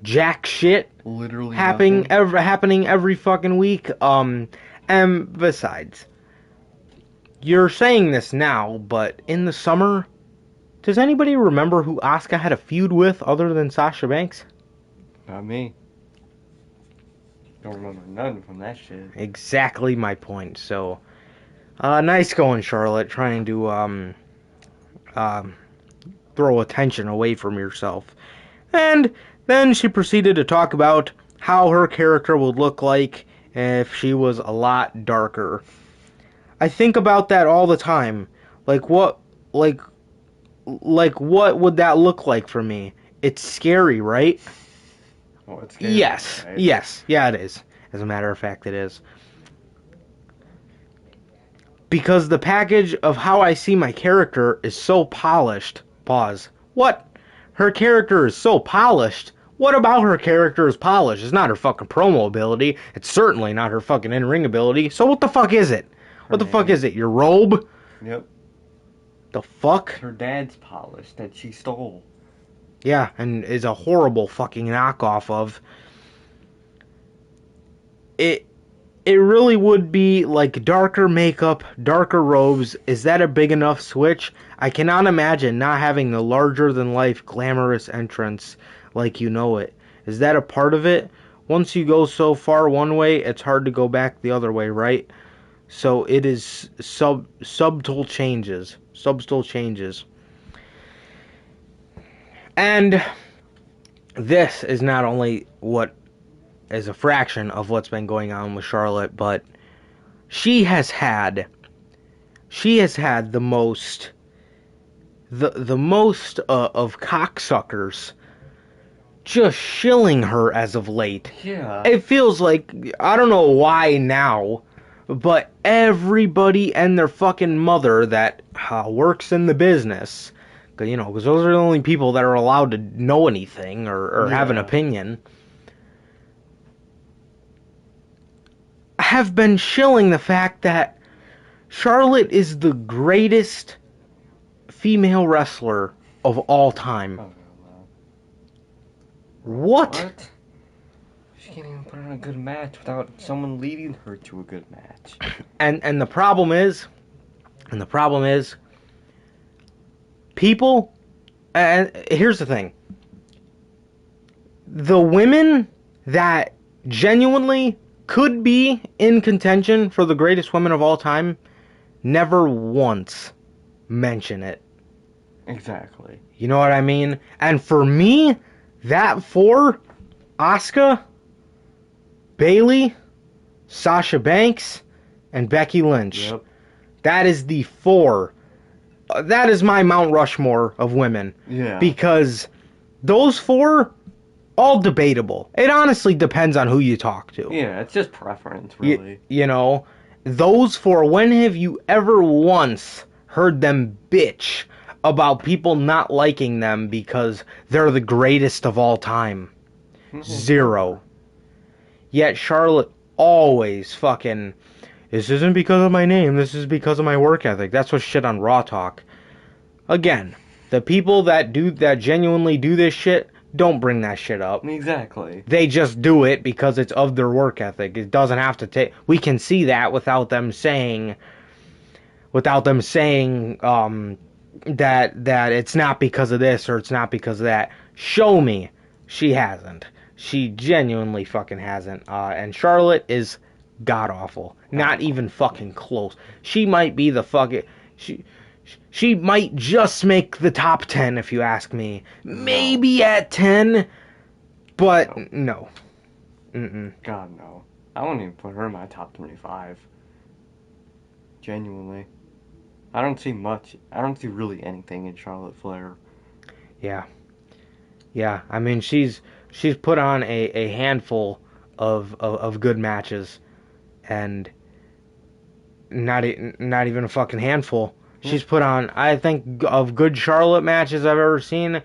jack shit Literally happening every fucking week. And besides, you're saying this now, but in the summer, does anybody remember who Asuka had a feud with other than Sasha Banks? Not me. Don't remember none from that shit. Exactly my point. So, nice going, Charlotte, trying to um, throw attention away from yourself. And then she proceeded to talk about how her character would look like if she was a lot darker. I think about that all the time. Like what like what would that look like for me? It's scary, right? Oh, it's scary, Yes. right? Yes. Yeah, it is. As a matter of fact, it is. Because the package of how I see my character is so polished. Pause. What? Her character is so polished? What about her character is polished? It's not her fucking promo ability. It's certainly not her fucking in-ring ability. So what the fuck is it? Her What the fuck name. is it? Your robe? Yep. The fuck? Her dad's polish that she stole. Yeah, and is a horrible fucking knockoff of. It it really would be like darker makeup, darker robes. Is that a big enough switch? I cannot imagine not having the larger than life glamorous entrance like you know it. Is that a part of it? Once you go so far one way, it's hard to go back the other way, right? So it is subtle changes. Subtle changes. And this is not only what is a fraction of what's been going on with Charlotte, but she has had the most of cocksuckers just shilling her as of late. Yeah. It feels like, I don't know why now, but everybody and their fucking mother that works in the business, because those are the only people that are allowed to know anything or have an Yeah. opinion, have been shilling the fact that Charlotte is the greatest female wrestler of all time. Oh, no. What? What? She can't even put on a good match without someone leading her to a good match. And the problem is, people. And here's the thing: the women that genuinely could be in contention for the greatest women of all time never once mention it. Exactly. You know what I mean? And for me, that four, Asuka, Bayley, Sasha Banks, and Becky Lynch. Yep. That is the four. That is my Mount Rushmore of women. Yeah. Because those four, all debatable. It honestly depends on who you talk to. Yeah, it's just preference, really. You know, those four, when have you ever once heard them bitch about people not liking them because they're the greatest of all time? Zero. Yet Charlotte always fucking, this isn't because of my name, this is because of my work ethic. That's what shit on Raw Talk. Again, the people that genuinely do this shit, don't bring that shit up. Exactly. They just do it because it's of their work ethic. It doesn't have to take. We can see that without them saying that it's not because of this or it's not because of that. Show me. She hasn't. She genuinely fucking hasn't. And Charlotte is god awful. Not even fucking close. She might be the fucking. She might just make the top 10 if you ask me. Maybe at 10, but no. Mm-mm. God, no. I wouldn't even put her in my top 25. Genuinely. I don't see much. I don't see really anything in Charlotte Flair. Yeah. Yeah, I mean, she's put on a handful of good matches, and not even a fucking handful. She's put on, I think, of good Charlotte matches I've ever seen.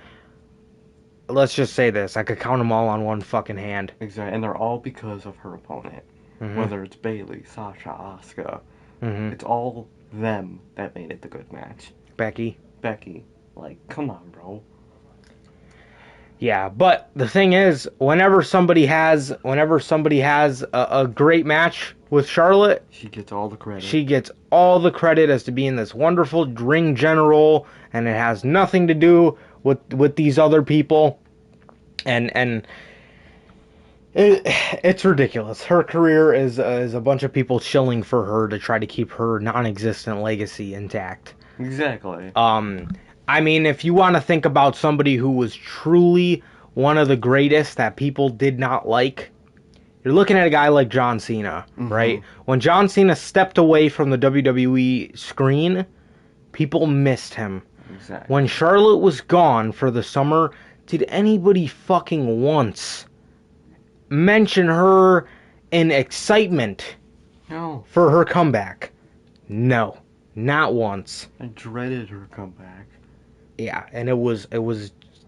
Let's just say this: I could count them all on one fucking hand. Exactly, and they're all because of her opponent. Mm-hmm. Whether it's Bayley, Sasha, Asuka, Mm-hmm. it's all them that made it the good match. Becky. Like, come on, bro. Yeah, but the thing is, whenever somebody has a great match with Charlotte, She gets all the credit. she gets all the credit as to being this wonderful ring general, and it has nothing to do with these other people. And it's ridiculous. Her career is a bunch of people shilling for her to try to keep her non-existent legacy intact. Exactly. I mean, if you want to think about somebody who was truly one of the greatest that people did not like, you're looking at a guy like John Cena, Mm-hmm. right? When John Cena stepped away from the WWE screen, people missed him. When Exactly. Charlotte was gone for the summer, did anybody fucking once mention her in excitement No, for her comeback? No, not once. I dreaded her comeback. Yeah, and it was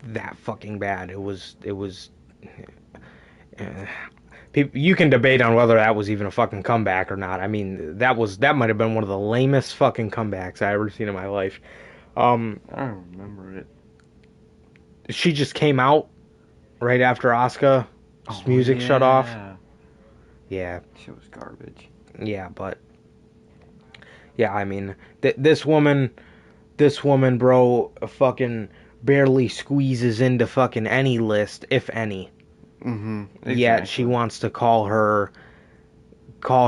that fucking bad. It was. Uh, you can debate on whether that was even a fucking comeback or not. I mean, that might have been one of the lamest fucking comebacks I ever seen in my life. Um, I don't remember it. she just came out right after Asuka's Oh music shut off. yeah, Yeah, she was garbage. yeah, but yeah, I mean, this woman, bro, fucking barely squeezes into fucking any list, if any. Mm-hmm. Yet she Exactly. wants to call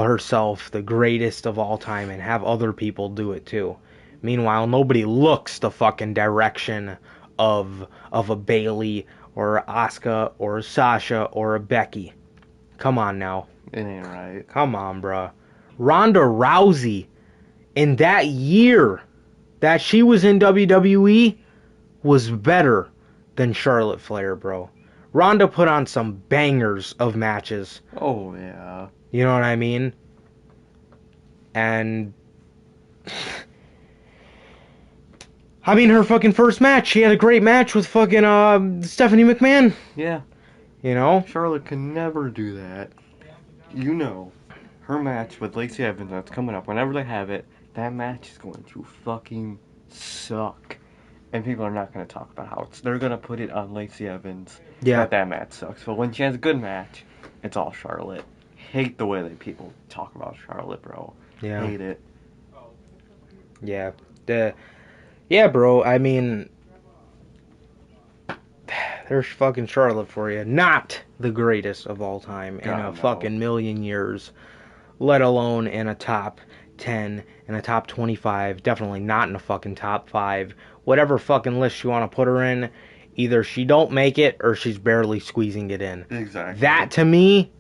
herself the greatest of all time and have other people do it too. Meanwhile, nobody looks the fucking direction of a Bailey or a Asuka or a Sasha or a Becky. Come on now. It ain't right. Come on, bruh. Ronda Rousey in that year that she was in WWE was better than Charlotte Flair, bro. Ronda put on some bangers of matches. Oh yeah. You know what I mean? And I mean her fucking first match, she had a great match with fucking Stephanie McMahon. Yeah. You know? Charlotte can never do that. You know, her match with Lacey Evans that's coming up. Whenever they have it, that match is going to fucking suck. And people are not going to talk about how they're going to put it on Lacey Evans Yeah. that match sucks. But when she has a good match, it's all Charlotte. Hate the way that people talk about Charlotte, bro. Yeah. Hate it. Yeah. Yeah, bro. I mean, there's fucking Charlotte for you. Not the greatest of all time in a God, no. fucking million years, let alone in a top 10, in a top 25, definitely not in a fucking top 5. Whatever fucking list you want to put her in, either she don't make it or she's barely squeezing it in. Exactly. That to me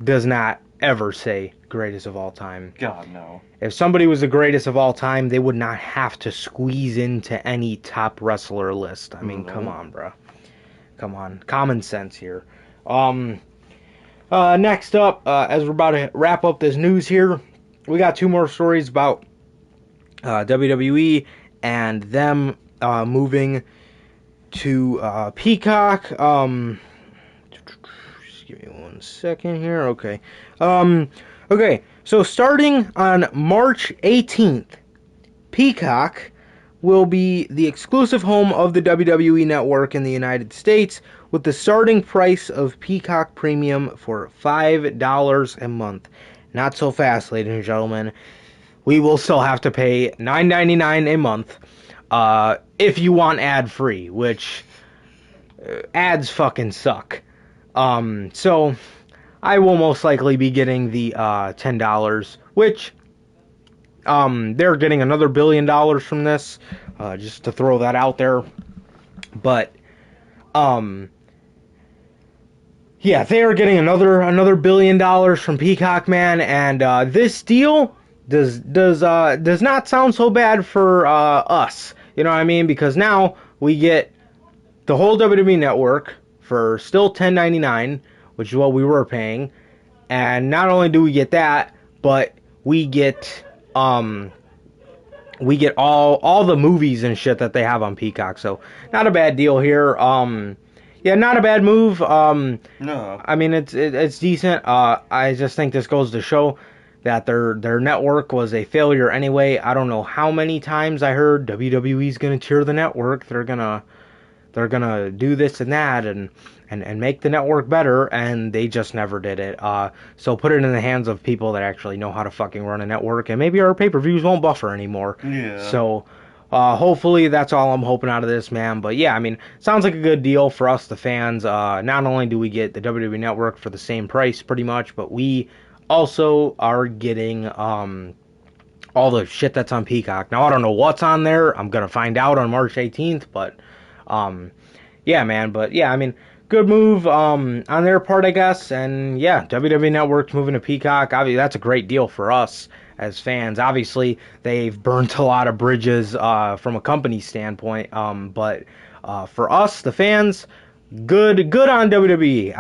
does not ever say greatest of all time. God, no. If somebody was the greatest of all time, they would not have to squeeze into any top wrestler list. I mean, come No. on, bro. Come on. Common sense here. Next up, as we're about to wrap up this news here, we got 2 more stories about WWE and them moving to Peacock. Just give me 1 second here. Okay. Okay. So starting on March 18th, Peacock will be the exclusive home of the WWE Network in the United States, with the starting price of Peacock Premium for $5 a month. Not so fast, ladies and gentlemen. We will still have to pay $9.99 a month if you want ad-free, which ads fucking suck. So I will most likely be getting the $10, which they're getting another $1 billion from this, just to throw that out there. But yeah, they are getting another $1 billion from Peacock, man, and this deal does not sound so bad for us. You know what I mean? Because now we get the whole WWE network for still $10.99, which is what we were paying. And not only do we get that, but we get all the movies and shit that they have on Peacock. So not a bad deal here. Yeah, not a bad move. No. I mean it's decent. I just think this goes to show that their network was a failure anyway. I don't know how many times I heard WWE's gonna tier the network. They're gonna do this and that and make the network better, and they just never did it. So put it in the hands of people that actually know how to fucking run a network, and maybe our pay-per-views won't buffer anymore. Yeah. So hopefully that's all I'm hoping out of this, man. But yeah, I mean, sounds like a good deal for us, the fans. Not only do we get the WWE network for the same price, pretty much, but we also are getting all the shit that's on Peacock. Now I don't know what's on there. I'm gonna find out on March 18th, but um, yeah, man. But yeah, I mean, good move on their part, I guess. And yeah, WWE Network's moving to Peacock. Obviously, that's a great deal for us as fans. Obviously, they've burnt a lot of bridges from a company standpoint. But for us, the fans, good on WWE.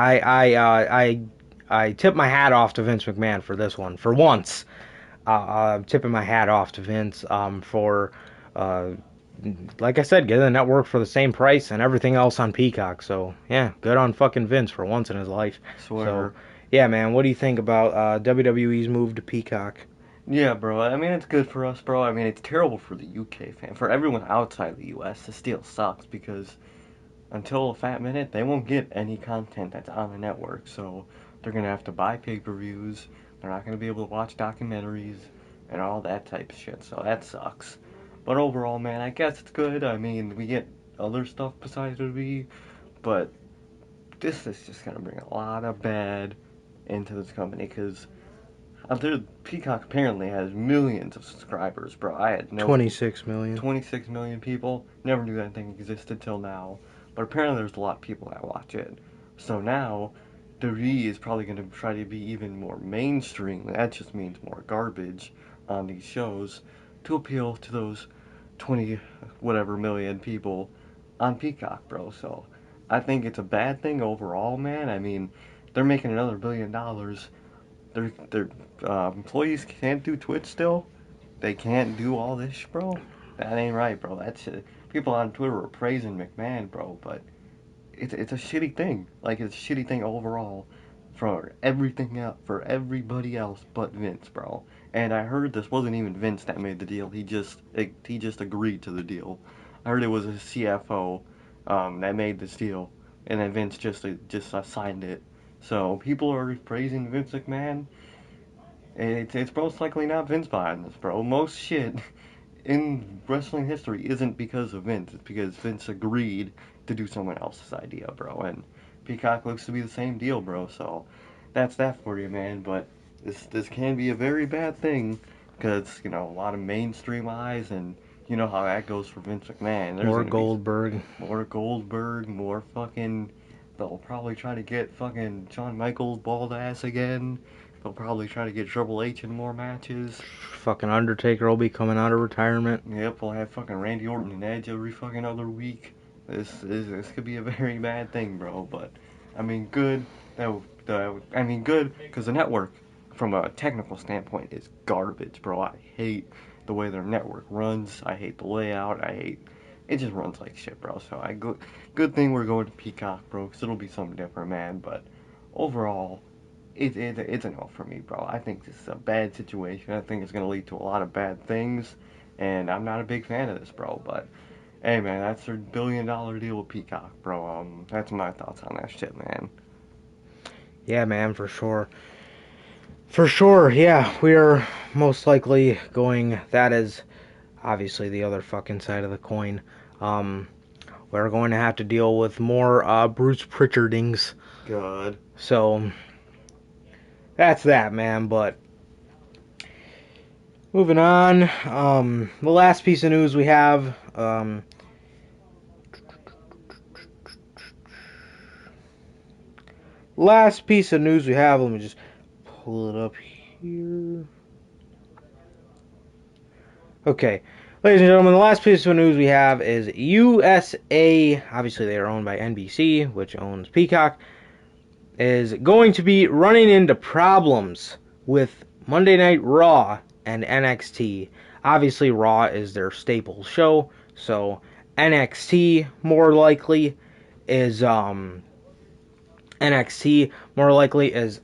I tip my hat off to Vince McMahon for this one. For once, I'm tipping my hat off to Vince for, uh, like I said, getting the network for the same price and everything else on Peacock. So yeah, good on fucking Vince for once in his life. So Swear. yeah, man, what do you think about WWE's move to Peacock? Yeah, bro. I mean, it's good for us, bro. I mean, it's terrible for the UK fan. For everyone outside the US, this deal sucks because until a fat minute, they won't get any content that's on the network. So they're gonna have to buy pay-per-views. They're not gonna be able to watch documentaries and all that type of shit. So that sucks. But overall, man, I guess it's good. I mean, we get other stuff besides WWE, but this is just gonna bring a lot of bad into this company because Peacock apparently has millions of subscribers, bro. I had no 26 million. 26 million people. Never knew that thing existed till now. But apparently there's a lot of people that watch it. So now WWE is probably going to try to be even more mainstream. That just means more garbage on these shows to appeal to those 20 whatever million people on Peacock, bro. So I think it's a bad thing overall, man. I mean, they're making another $1 billion. Their employees can't do Twitch still. They can't do all this, bro. That ain't right, bro. That's people on Twitter are praising McMahon, bro, but it's a shitty thing. Like it's a shitty thing overall for everything else, for everybody else but Vince, bro. And I heard this wasn't even Vince that made the deal. He just agreed to the deal. I heard it was a CFO that made this deal, and then Vince just signed it. So people are praising Vince McMahon. It's most likely not Vince behind this, bro. Most shit in wrestling history isn't because of Vince. It's because Vince agreed to do someone else's idea, bro. And Peacock looks to be the same deal, bro. So that's that for you, man. But this can be a very bad thing because a lot of mainstream eyes, and you know how that goes for Vince McMahon. There's More gonna be Goldberg. more Goldberg, more fucking. They'll probably try to get fucking Shawn Michaels bald ass again. They'll probably try to get Triple H in more matches. Fucking Undertaker will be coming out of retirement. Yep, we'll have fucking Randy Orton and Edge every fucking other week. This could be a very bad thing, bro. But I mean, good. I mean, good because the network, from a technical standpoint, is garbage, bro. I hate the way their network runs. I hate the layout. I hate it. Just runs like shit, bro. So good thing we're going to Peacock, bro, because it'll be something different, man. But overall, it's a no for me, bro. I think this is a bad situation. I think it's going to lead to a lot of bad things, and I'm not a big fan of this, bro. But hey, man, that's their $1 billion deal with Peacock, bro. That's my thoughts on that shit, man. Yeah, man, for sure. For sure, yeah, we are most likely going. That is obviously the other fucking side of the coin. Um, we're going to have to deal with more Bruce Pritchardings. God. So that's that, man. But moving on, the last piece of news we have. Last piece of news we have. Let me just pull it up here. Okay, ladies and gentlemen, the last piece of news we have is USA. Obviously, they are owned by NBC, which owns Peacock. Is going to be running into problems with Monday Night Raw and NXT. Obviously, Raw is their staple show, so NXT more likely is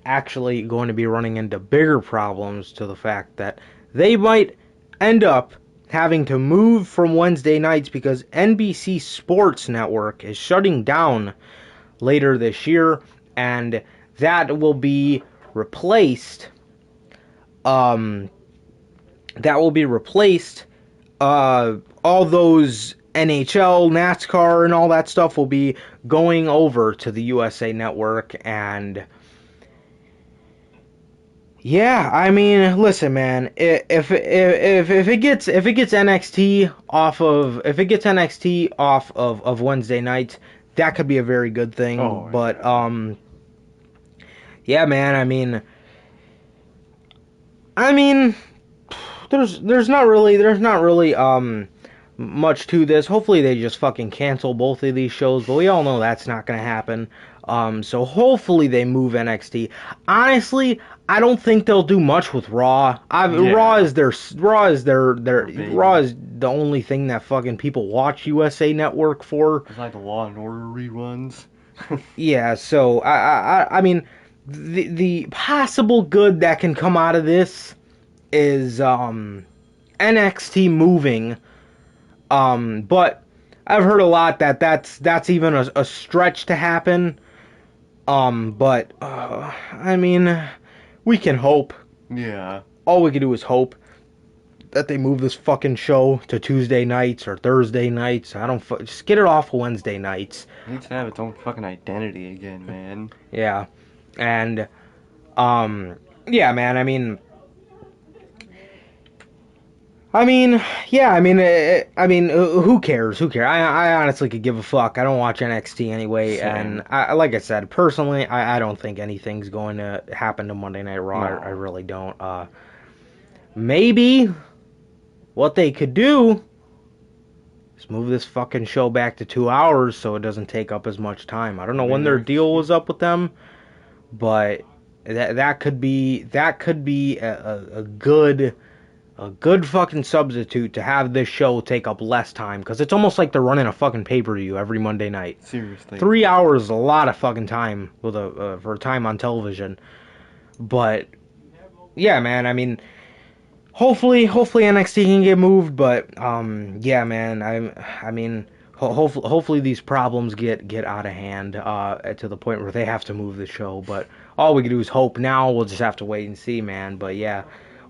actually going to be running into bigger problems to the fact that they might end up having to move from Wednesday nights because NBC Sports Network is shutting down later this year, and that will be replaced. All those NHL, NASCAR, and all that stuff will be going over to the USA Network, and Yeah, I mean, listen, man. If it gets NXT off of if it gets NXT off of Wednesday nights, that could be a very good thing. Oh But yeah. yeah, man. I mean, there's not really much to this. Hopefully they just fucking cancel both of these shows, but we all know that's not gonna happen. So hopefully they move NXT. Honestly, I don't think they'll do much with Raw. Yeah. Raw Baby. is the only thing that fucking people watch USA Network for. It's like the Law and Order reruns. Yeah, so I mean, the possible good that can come out of this is NXT moving. But I've heard a lot that that's even a stretch to happen. But I mean, we can hope. Yeah. All we can do is hope that they move this fucking show to Tuesday nights or Thursday nights. I don't just get it off Wednesday nights. It needs to have its own fucking identity again, man. Yeah, and um, yeah, man. I mean, yeah. Who cares? Who cares? I honestly could give a fuck. I don't watch NXT anyway, and Same. like I said, personally, I don't think anything's going to happen to Monday Night Raw. I No. really don't. Maybe what they could do is move this fucking show back to 2 hours so it doesn't take up as much time. I don't know Maybe when their they're deal was excuse. up with them, but that could be a good fucking substitute to have this show take up less time because it's almost like they're running a fucking pay-per-view every Monday night. Seriously. 3 hours is a lot of fucking time with a for time on television. But yeah, man. Hopefully NXT can get moved. But yeah, man. Hopefully these problems get out of hand to the point where they have to move the show. But all we can do is hope. Now we'll just have to wait and see, man. But yeah,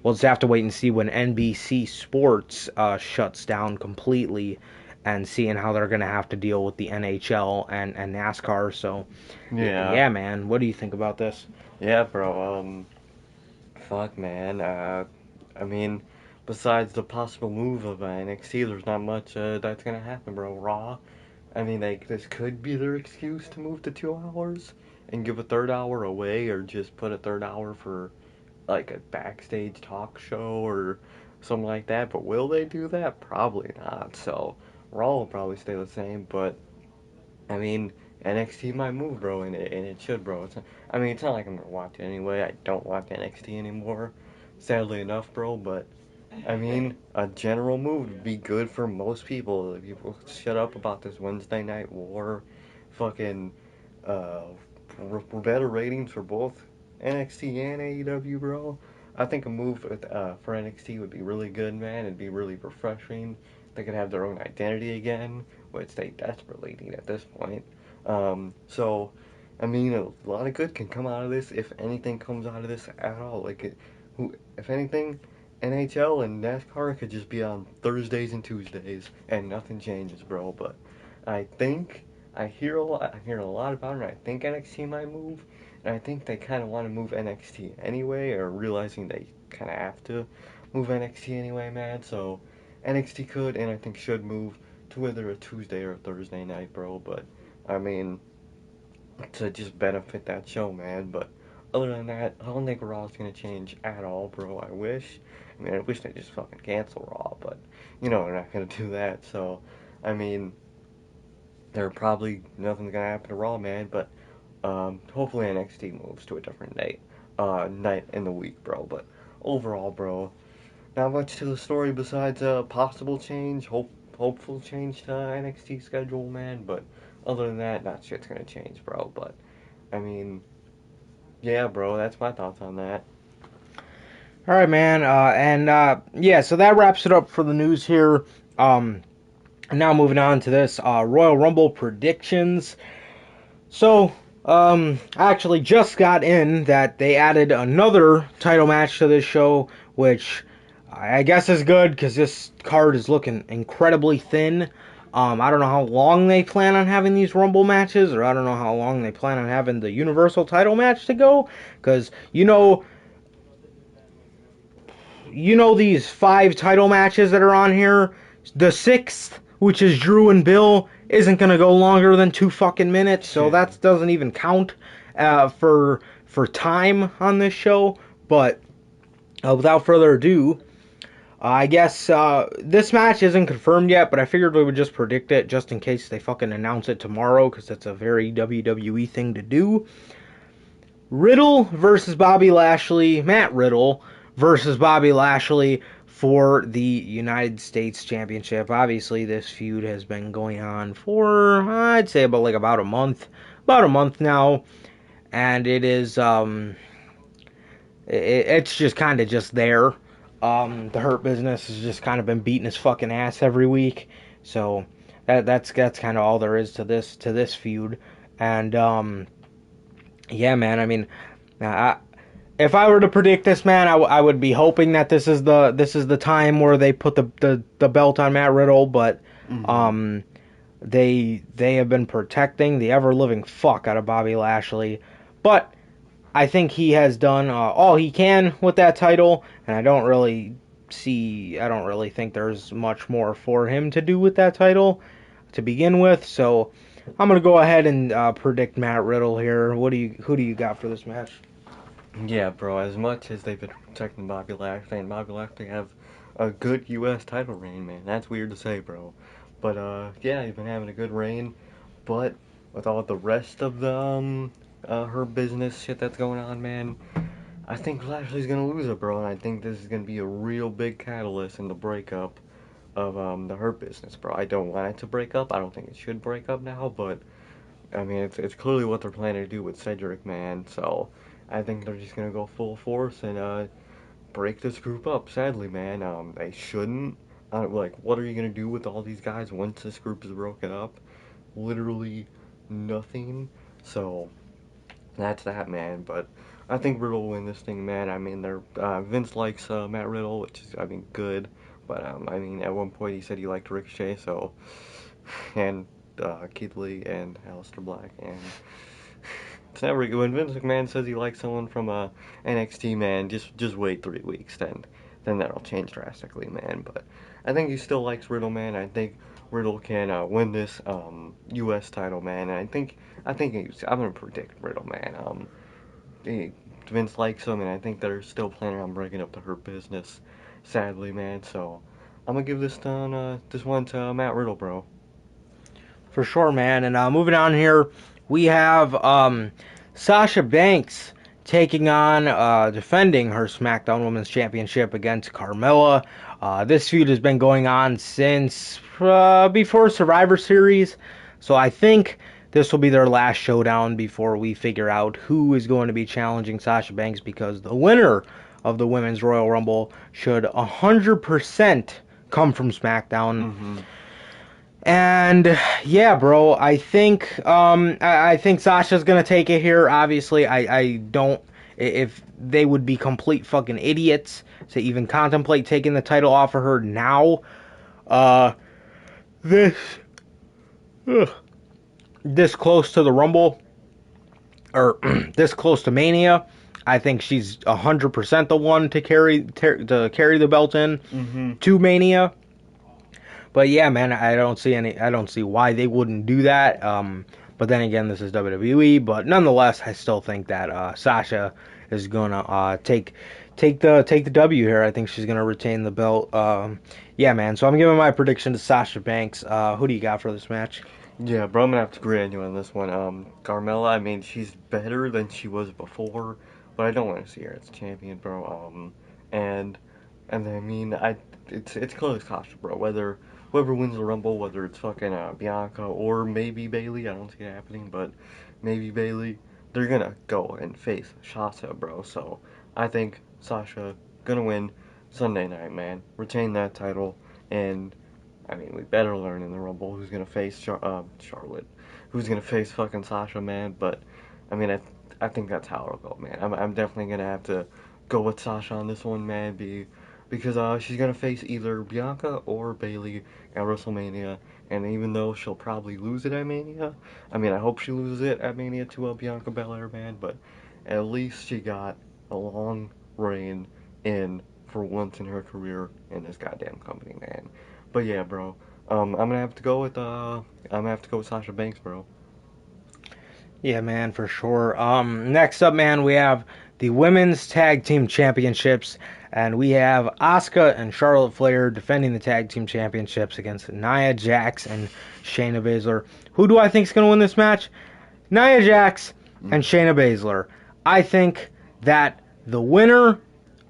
we'll just have to wait and see when NBC Sports shuts down completely, and seeing how they're gonna have to deal with the NHL and NASCAR. So Yeah. yeah, man. What do you think about this? Yeah, bro. Fuck, man. I mean, besides the possible move of NXT, there's not much that's gonna happen, bro. Raw. I mean, like this could be their excuse to move to 2 hours and give a third hour away, or just put a third hour for like a backstage talk show or something like that. But will they do that? Probably not. So Raw will probably stay the same. But I mean, NXT might move, bro, and it should, bro. I mean, it's not like I'm gonna watch it anyway. I don't watch NXT anymore, sadly enough, bro. But I mean, a general move would be good for most people. If people shut up about this Wednesday Night War, fucking, uh, better ratings for both NXT and AEW, bro. I think a move for NXT would be really good, man. It'd be really refreshing. They could have their own identity again, which they desperately need at this point. So, I mean, a lot of good can come out of this if anything comes out of this at all. If anything, NHL and NASCAR could just be on Thursdays and Tuesdays, and nothing changes, bro. But I think I hear a lot about it. And I think NXT might move, and I think they kind of want to move NXT anyway, or realizing they kind of have to move NXT anyway, man. So NXT could and I think should move to either a Tuesday or a Thursday night, bro. But I mean, to just benefit that show, man. But other than that, I don't think Raw's gonna change at all, bro. I wish. I mean, I wish they just fucking cancel Raw, but you know they're not gonna do that. So, I mean, there probably nothing's gonna happen to Raw, man. But hopefully NXT moves to a different night in the week, bro. But overall, bro, not much to the story besides a possible change, hopeful change to NXT schedule, man. But other than that, not shit's gonna change, bro. But I mean, yeah, bro, that's my thoughts on that. All right, man. Yeah, so that wraps it up for the news here. Now moving on to this Royal Rumble predictions. So, I actually just got in that they added another title match to this show, which I guess is good because this card is looking incredibly thin. I don't know how long they plan on having these Rumble matches, or I don't know how long they plan on having the Universal title match to go, because these 5 title matches that are on here. The 6th, which is Drew and Bill, isn't gonna go longer than 2 fucking minutes, so Yeah. that doesn't even count for time on this show. But without further ado, I guess this match isn't confirmed yet, but I figured we would just predict it just in case they fucking announce it tomorrow, because that's a very WWE thing to do. Riddle versus Bobby Lashley, Matt Riddle versus Bobby Lashley for the United States Championship. Obviously, this feud has been going on for, I'd say, about a month now, and it's just kind of just there. The Hurt Business has just kind of been beating his fucking ass every week, so that's kind of all there is to this feud. And yeah, man. I mean, I, if I were to predict this, man, I would be hoping that this is the time where they put the belt on Matt Riddle, but Mm-hmm. um, they have been protecting the ever living fuck out of Bobby Lashley, but I think he has done all he can with that title, and I don't really think there's much more for him to do with that title to begin with. So I'm gonna go ahead and predict Matt Riddle here. Who do you got for this match? Yeah, bro. As much as they've been protecting Bobby Lashley and Bobby Lashley have a good U.S. title reign, man. That's weird to say, bro. But yeah, he's been having a good reign. But with all the rest of the her business shit that's going on, man, I think Lashley's gonna lose it, bro. And I think this is gonna be a real big catalyst in the breakup of the Hurt Business, bro. I don't want it to break up. I don't think it should break up now, but I mean, it's clearly what they're planning to do with Cedric, man. So I think they're just gonna go full force and break this group up. Sadly, man, they shouldn't. Like, what are you gonna do with all these guys once this group is broken up? Literally nothing. So that's that, man. But I think Riddle will win this thing, man. I mean, they're Vince likes Matt Riddle, which is, I mean, good. But I mean, at one point he said he liked Ricochet, so and Keith Lee and Aleister Black, and it's never good when Vince McMahon says he likes someone from NXT, man. Just wait 3 weeks, then that'll change drastically, man. But I think he still likes Riddle, man. I think Riddle can win this U.S. title, man. And I'm gonna predict Riddle, man. He, Vince likes him, and I think they're still planning on breaking up the Hurt Business. Sadly, man. So I'm gonna give this one to Matt Riddle, bro. For sure, man. And moving on here, we have Sasha Banks taking on defending her SmackDown Women's Championship against Carmella. This feud has been going on since before Survivor Series, so I think this will be their last showdown before we figure out who is going to be challenging Sasha Banks, because the winner of the Women's Royal Rumble should 100% come from SmackDown. Mm-hmm. And yeah, bro, I think Sasha's gonna take it here. Obviously, I don't. If they would be complete fucking idiots to even contemplate taking the title off of her now, uh, this ugh, this close to the Rumble, or this close to Mania, I think she's 100% the one to carry the belt in Mm-hmm. to Mania. But yeah, man, I don't see why they wouldn't do that. But then again, this is WWE. But nonetheless, I still think that Sasha is gonna take the W here. I think she's gonna retain the belt. Yeah, man. So I'm giving my prediction to Sasha Banks. Who do you got for this match? Yeah, bro, I'm gonna have to agree on you on this one. Carmella, I mean, she's better than she was before, but I don't want to see her as champion, bro. And I mean, it's close, Sasha, bro. Whether whoever wins the Rumble, whether it's fucking Bianca or maybe Bailey, I don't see it happening, but maybe Bailey, they're gonna go and face Shotzi, bro. So I think Sasha gonna win Sunday night, man. Retain that title, and I mean, we better learn in the Rumble who's gonna face Charlotte, who's gonna face fucking Sasha, man. But I mean, I think that's how it'll go, man. I'm definitely gonna have to go with Sasha on this one, man. Because she's gonna face either Bianca or Bailey at WrestleMania, and even though she'll probably lose it at Mania, I mean, I hope she loses it at Mania to Bianca Belair, man. But at least she got a long reign in for once in her career in this goddamn company, man. But yeah, bro. I'm gonna have to go with Sasha Banks, bro. Yeah, man, for sure. Next up, man, we have the women's tag team championships, and we have Asuka and Charlotte Flair defending the tag team championships against Nia Jax and Shayna Baszler. Who do I think is going to win this match? Nia Jax and Shayna Baszler. I think that the winner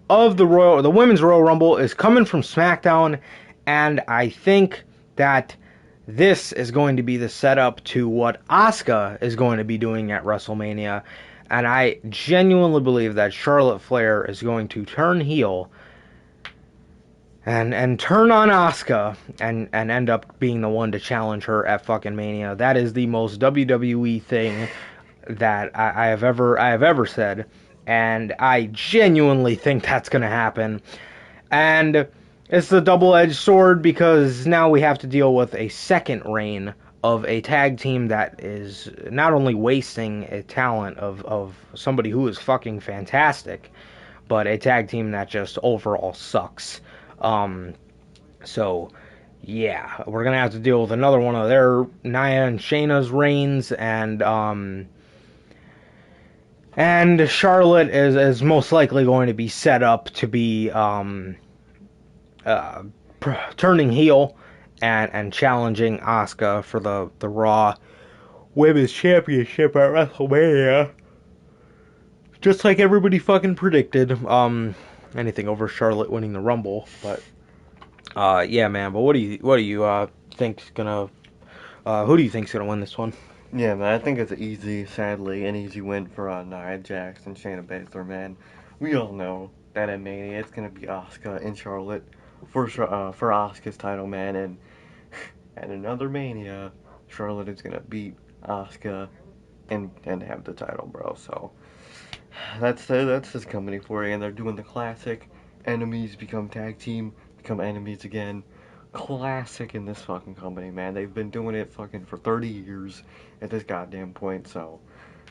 of the women's Royal Rumble is coming from SmackDown, and I think that this is going to be the setup to what Asuka is going to be doing at WrestleMania, and I genuinely believe that Charlotte Flair is going to turn heel and turn on Asuka and end up being the one to challenge her at fucking Mania. That is the most WWE thing that I have ever said, and I genuinely think that's gonna happen. And it's a double-edged sword because now we have to deal with a second reign of a tag team that is not only wasting a talent of somebody who is fucking fantastic, but a tag team that just overall sucks. So yeah, we're gonna have to deal with another one of their Nia and Shayna's reigns, and Charlotte is most likely going to be set up to be turning heel and challenging Asuka for the Raw Women's Championship at WrestleMania. Just like everybody fucking predicted. Anything over Charlotte winning the Rumble, but yeah, man. But what do you think's gonna who do you think's gonna win this one? Yeah, man, I think it's sadly, an easy win for Nia Jax and Shayna Baszler, man. We all know that at Mania it's gonna be Asuka and Charlotte for Asuka's title, man, and at another Mania, Charlotte is gonna beat Asuka and have the title, bro. So that's this company for you, and they're doing the classic enemies become tag team, become enemies again. Classic in this fucking company, man. They've been doing it fucking for 30 years at this goddamn point, so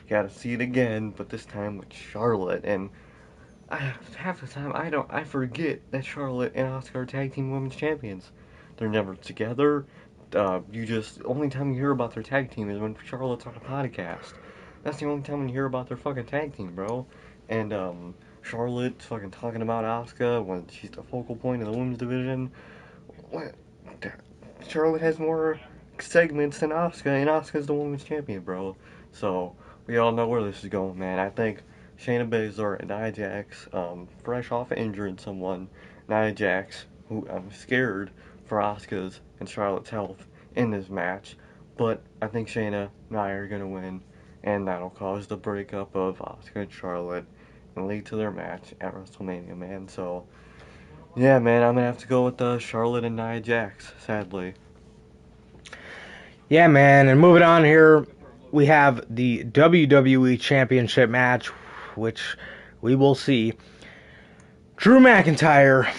gotta see it again, but this time with Charlotte. And half the time I forget that Charlotte and Asuka are tag team women's champions. They're never together. Only time you hear about their tag team is when Charlotte's on a podcast. That's the only time you hear about their fucking tag team, bro. And Charlotte's fucking talking about Asuka when she's the focal point of the women's division. What? Charlotte has more segments than Asuka, and Asuka's the women's champion, bro. So we all know where this is going, man. I think Shayna Baszler and Nia Jax, fresh off injuring someone, Nia Jax, who I'm scared for Asuka's and Charlotte's health in this match, but I think Shayna and Nia are gonna win, and that'll cause the breakup of Asuka and Charlotte and lead to their match at WrestleMania, man. So yeah, man, I'm gonna have to go with Charlotte and Nia Jax, sadly. Yeah, man. And moving on here, we have the WWE Championship match, which we will see. Drew McIntyre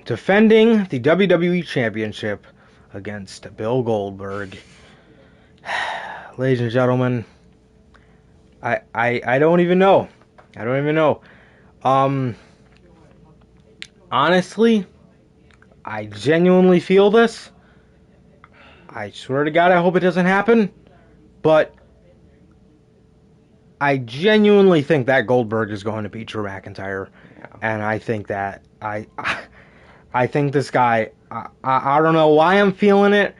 defending the WWE Championship against Bill Goldberg. Ladies and gentlemen, I don't even know. I don't even know. Honestly, I genuinely feel this. I swear to God, I hope it doesn't happen. But I genuinely think that Goldberg is going to beat Drew McIntyre, Yeah. and I think that I think this guy. I don't know why I'm feeling it,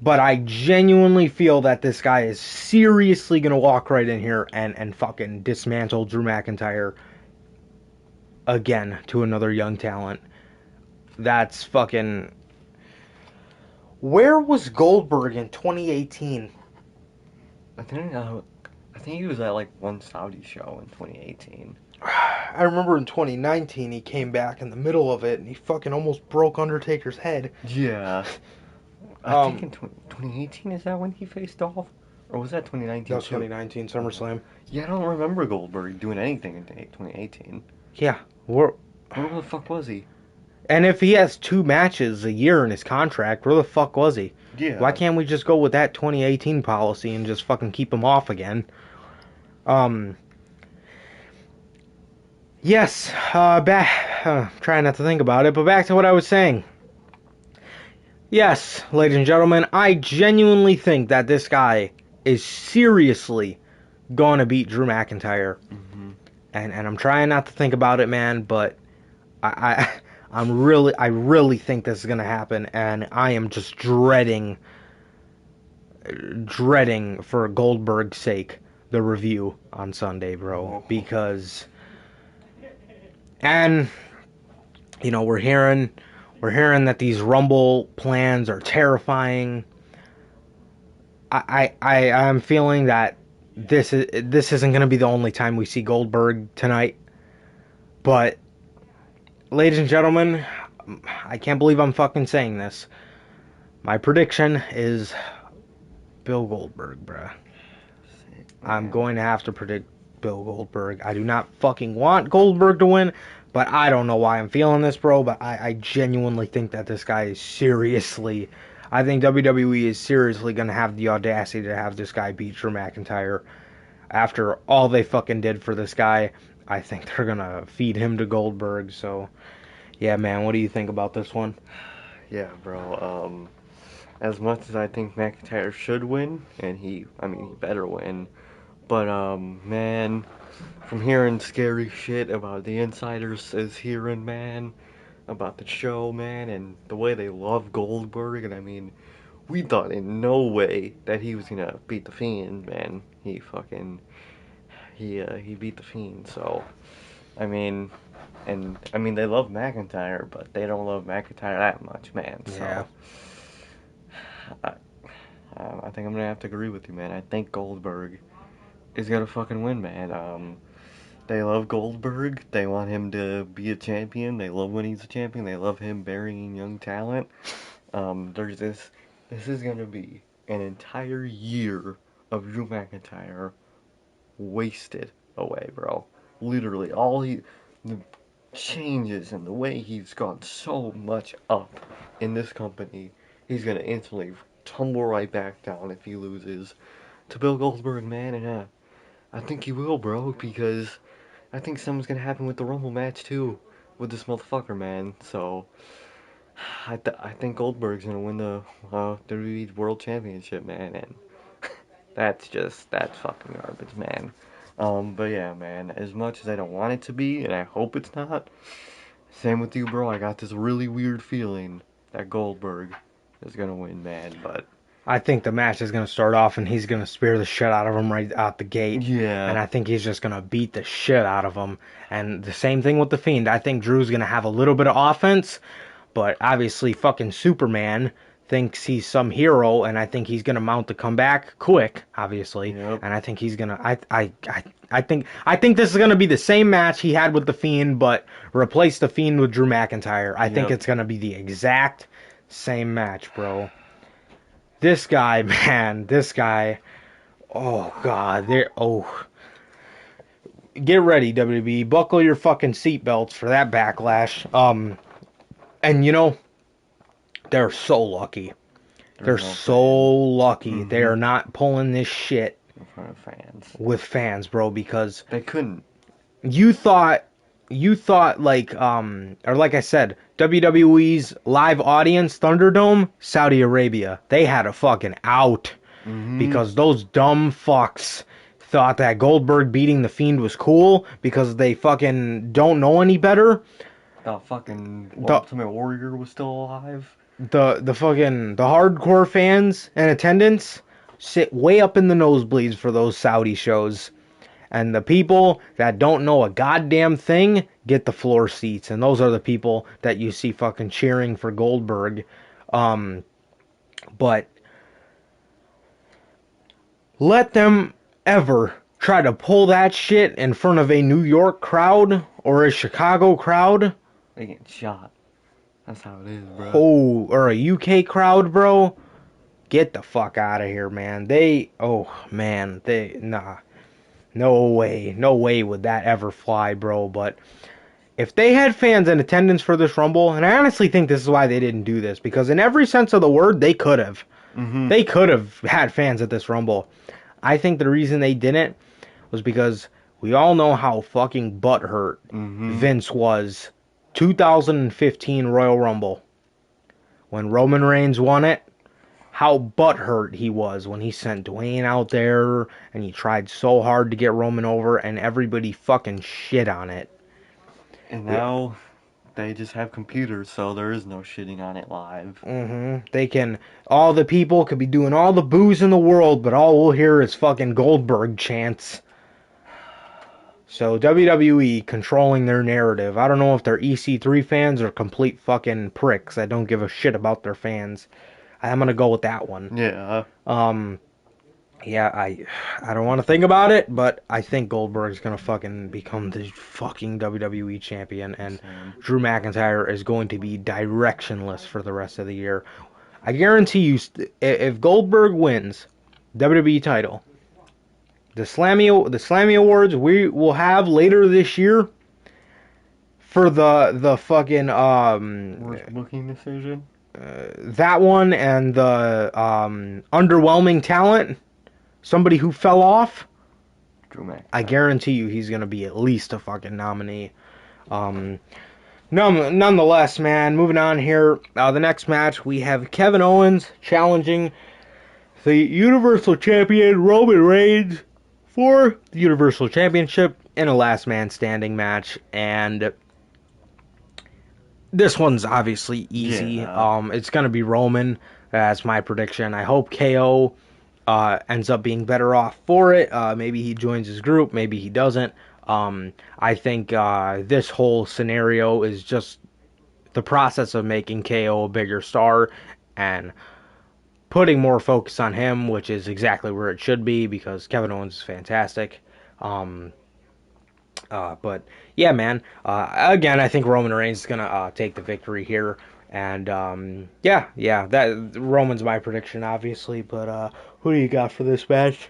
but I genuinely feel that this guy is seriously gonna walk right in here and fucking dismantle Drew McIntyre again to another young talent. That's fucking. Where was Goldberg in 2018? I think he was at like one Saudi show in 2018. I remember in 2019 he came back in the middle of it and he fucking almost broke Undertaker's head. Yeah. I think in 2018, is that when he faced Dolph? Or was that 2019? That was 2019 SummerSlam. Yeah, I don't remember Goldberg doing anything in 2018. Yeah. Where the fuck was he? And if he has 2 matches a year in his contract, where the fuck was he? Yeah. Why can't we just go with that 2018 policy and just fucking keep him off again? Yes, trying not to think about it, but back to what I was saying. Yes, ladies and gentlemen, I genuinely think that this guy is seriously going to beat Drew McIntyre. Mm-hmm. And I'm trying not to think about it, man, but I really think this is going to happen, and I am just dreading for Goldberg's sake the review on Sunday, bro, because and you know, we're hearing that these Rumble plans are terrifying. I'm feeling that this isn't going to be the only time we see Goldberg tonight. But ladies and gentlemen, I can't believe I'm fucking saying this. My prediction is Bill Goldberg, bruh. I'm going to have to predict Bill Goldberg. I do not fucking want Goldberg to win, but I don't know why I'm feeling this, bro. But I genuinely think that this guy is seriously. I think WWE is seriously going to have the audacity to have this guy beat Drew McIntyre. After all they fucking did for this guy, I think they're going to feed him to Goldberg. So, yeah, man, what do you think about this one? Yeah, bro. As much as I think McIntyre should win, and he better win. But, man, from hearing scary shit about the insiders is hearing, man, about the show, man, and the way they love Goldberg, and I mean, we thought in no way that he was gonna beat the Fiend, man. He beat the Fiend, so, I mean, they love McIntyre, but they don't love McIntyre that much, man, so. Yeah. I think I'm gonna have to agree with you, man. I think Goldberg is gonna fucking win, man. They love Goldberg. They want him to be a champion. They love when he's a champion. They love him burying young talent. There's this. This is gonna be an entire year of Drew McIntyre wasted away, bro. Literally, the changes and the way he's gone so much up in this company, he's gonna instantly tumble right back down if he loses to Bill Goldberg, man. And I think he will, bro, because I think something's gonna happen with the Rumble match too, with this motherfucker, man. So I think Goldberg's gonna win the WWE World Championship, man, and that's fucking garbage, man. But yeah, man. As much as I don't want it to be, and I hope it's not, same with you, bro. I got this really weird feeling that Goldberg is gonna win, man. But I think the match is going to start off and he's going to spear the shit out of him right out the gate. yeah, And I think he's just going to beat the shit out of him. And the same thing with The Fiend. I think Drew's going to have a little bit of offense, but obviously fucking Superman thinks he's some hero, and I think he's going to mount the comeback quick, obviously. Yep. And I think he's going to... I think this is going to be the same match he had with The Fiend, but replace The Fiend with Drew McIntyre. I think it's going to be the exact same match, bro. This guy, man, oh god, get ready, WWE, buckle your fucking seatbelts for that backlash. And you know, they're so lucky. They're so lucky. Mm-hmm. They are not pulling this shit in front of fans. With fans, bro, because they couldn't. You thought like or like I said, WWE's live audience, Thunderdome, Saudi Arabia, they had a fucking out because those dumb fucks thought that Goldberg beating the Fiend was cool because they fucking don't know any better. The fucking Ultimate Warrior was still alive. The hardcore fans in attendance sit way up in the nosebleeds for those Saudi shows. And the people that don't know a goddamn thing get the floor seats. And those are the people that you see fucking cheering for Goldberg. But let them ever try to pull that shit in front of a New York crowd or a Chicago crowd. They get shot. That's how it is, bro. Oh, or a UK crowd, bro. Get the fuck out of here, man. Nah. No way would that ever fly, bro. But if they had fans in attendance for this Rumble, and I honestly think this is why they didn't do this, because in every sense of the word, they could have. Mm-hmm. They could have had fans at this Rumble. I think the reason they didn't was because we all know how fucking butthurt Vince was 2015 Royal Rumble when Roman Reigns won it. How butthurt he was when he sent Dwayne out there and he tried so hard to get Roman over and everybody fucking shit on it. And now they just have computers, so there is no shitting on it live. They can, all the people could be doing all the boos in the world, but all we'll hear is fucking Goldberg chants. So WWE controlling their narrative. I don't know if they're EC3 fans or complete fucking pricks that don't give a shit about their fans. I'm gonna go with that one. Yeah. Yeah, I don't want to think about it, but I think Goldberg's gonna fucking become the fucking WWE champion, and Drew McIntyre is going to be directionless for the rest of the year. I guarantee you, if Goldberg wins WWE title, the Slammy Awards we will have later this year for the fucking Worst booking decision. That one and the underwhelming talent. Somebody who fell off, Drew McIntyre. I guarantee you he's going to be at least a fucking nominee. Nonetheless, man, moving on here. The next match, we have Kevin Owens challenging the Universal Champion Roman Reigns for the Universal Championship in a last man standing match. And this one's obviously easy. Yeah. It's going to be Roman. That's my prediction. I hope KO ends up being better off for it. Maybe he joins his group, maybe he doesn't. I think this whole scenario is just the process of making KO a bigger star and putting more focus on him, which is exactly where it should be because Kevin Owens is fantastic. But yeah, man. Again, I think Roman Reigns is gonna take the victory here. And that Roman's my prediction, obviously. But who do you got for this match?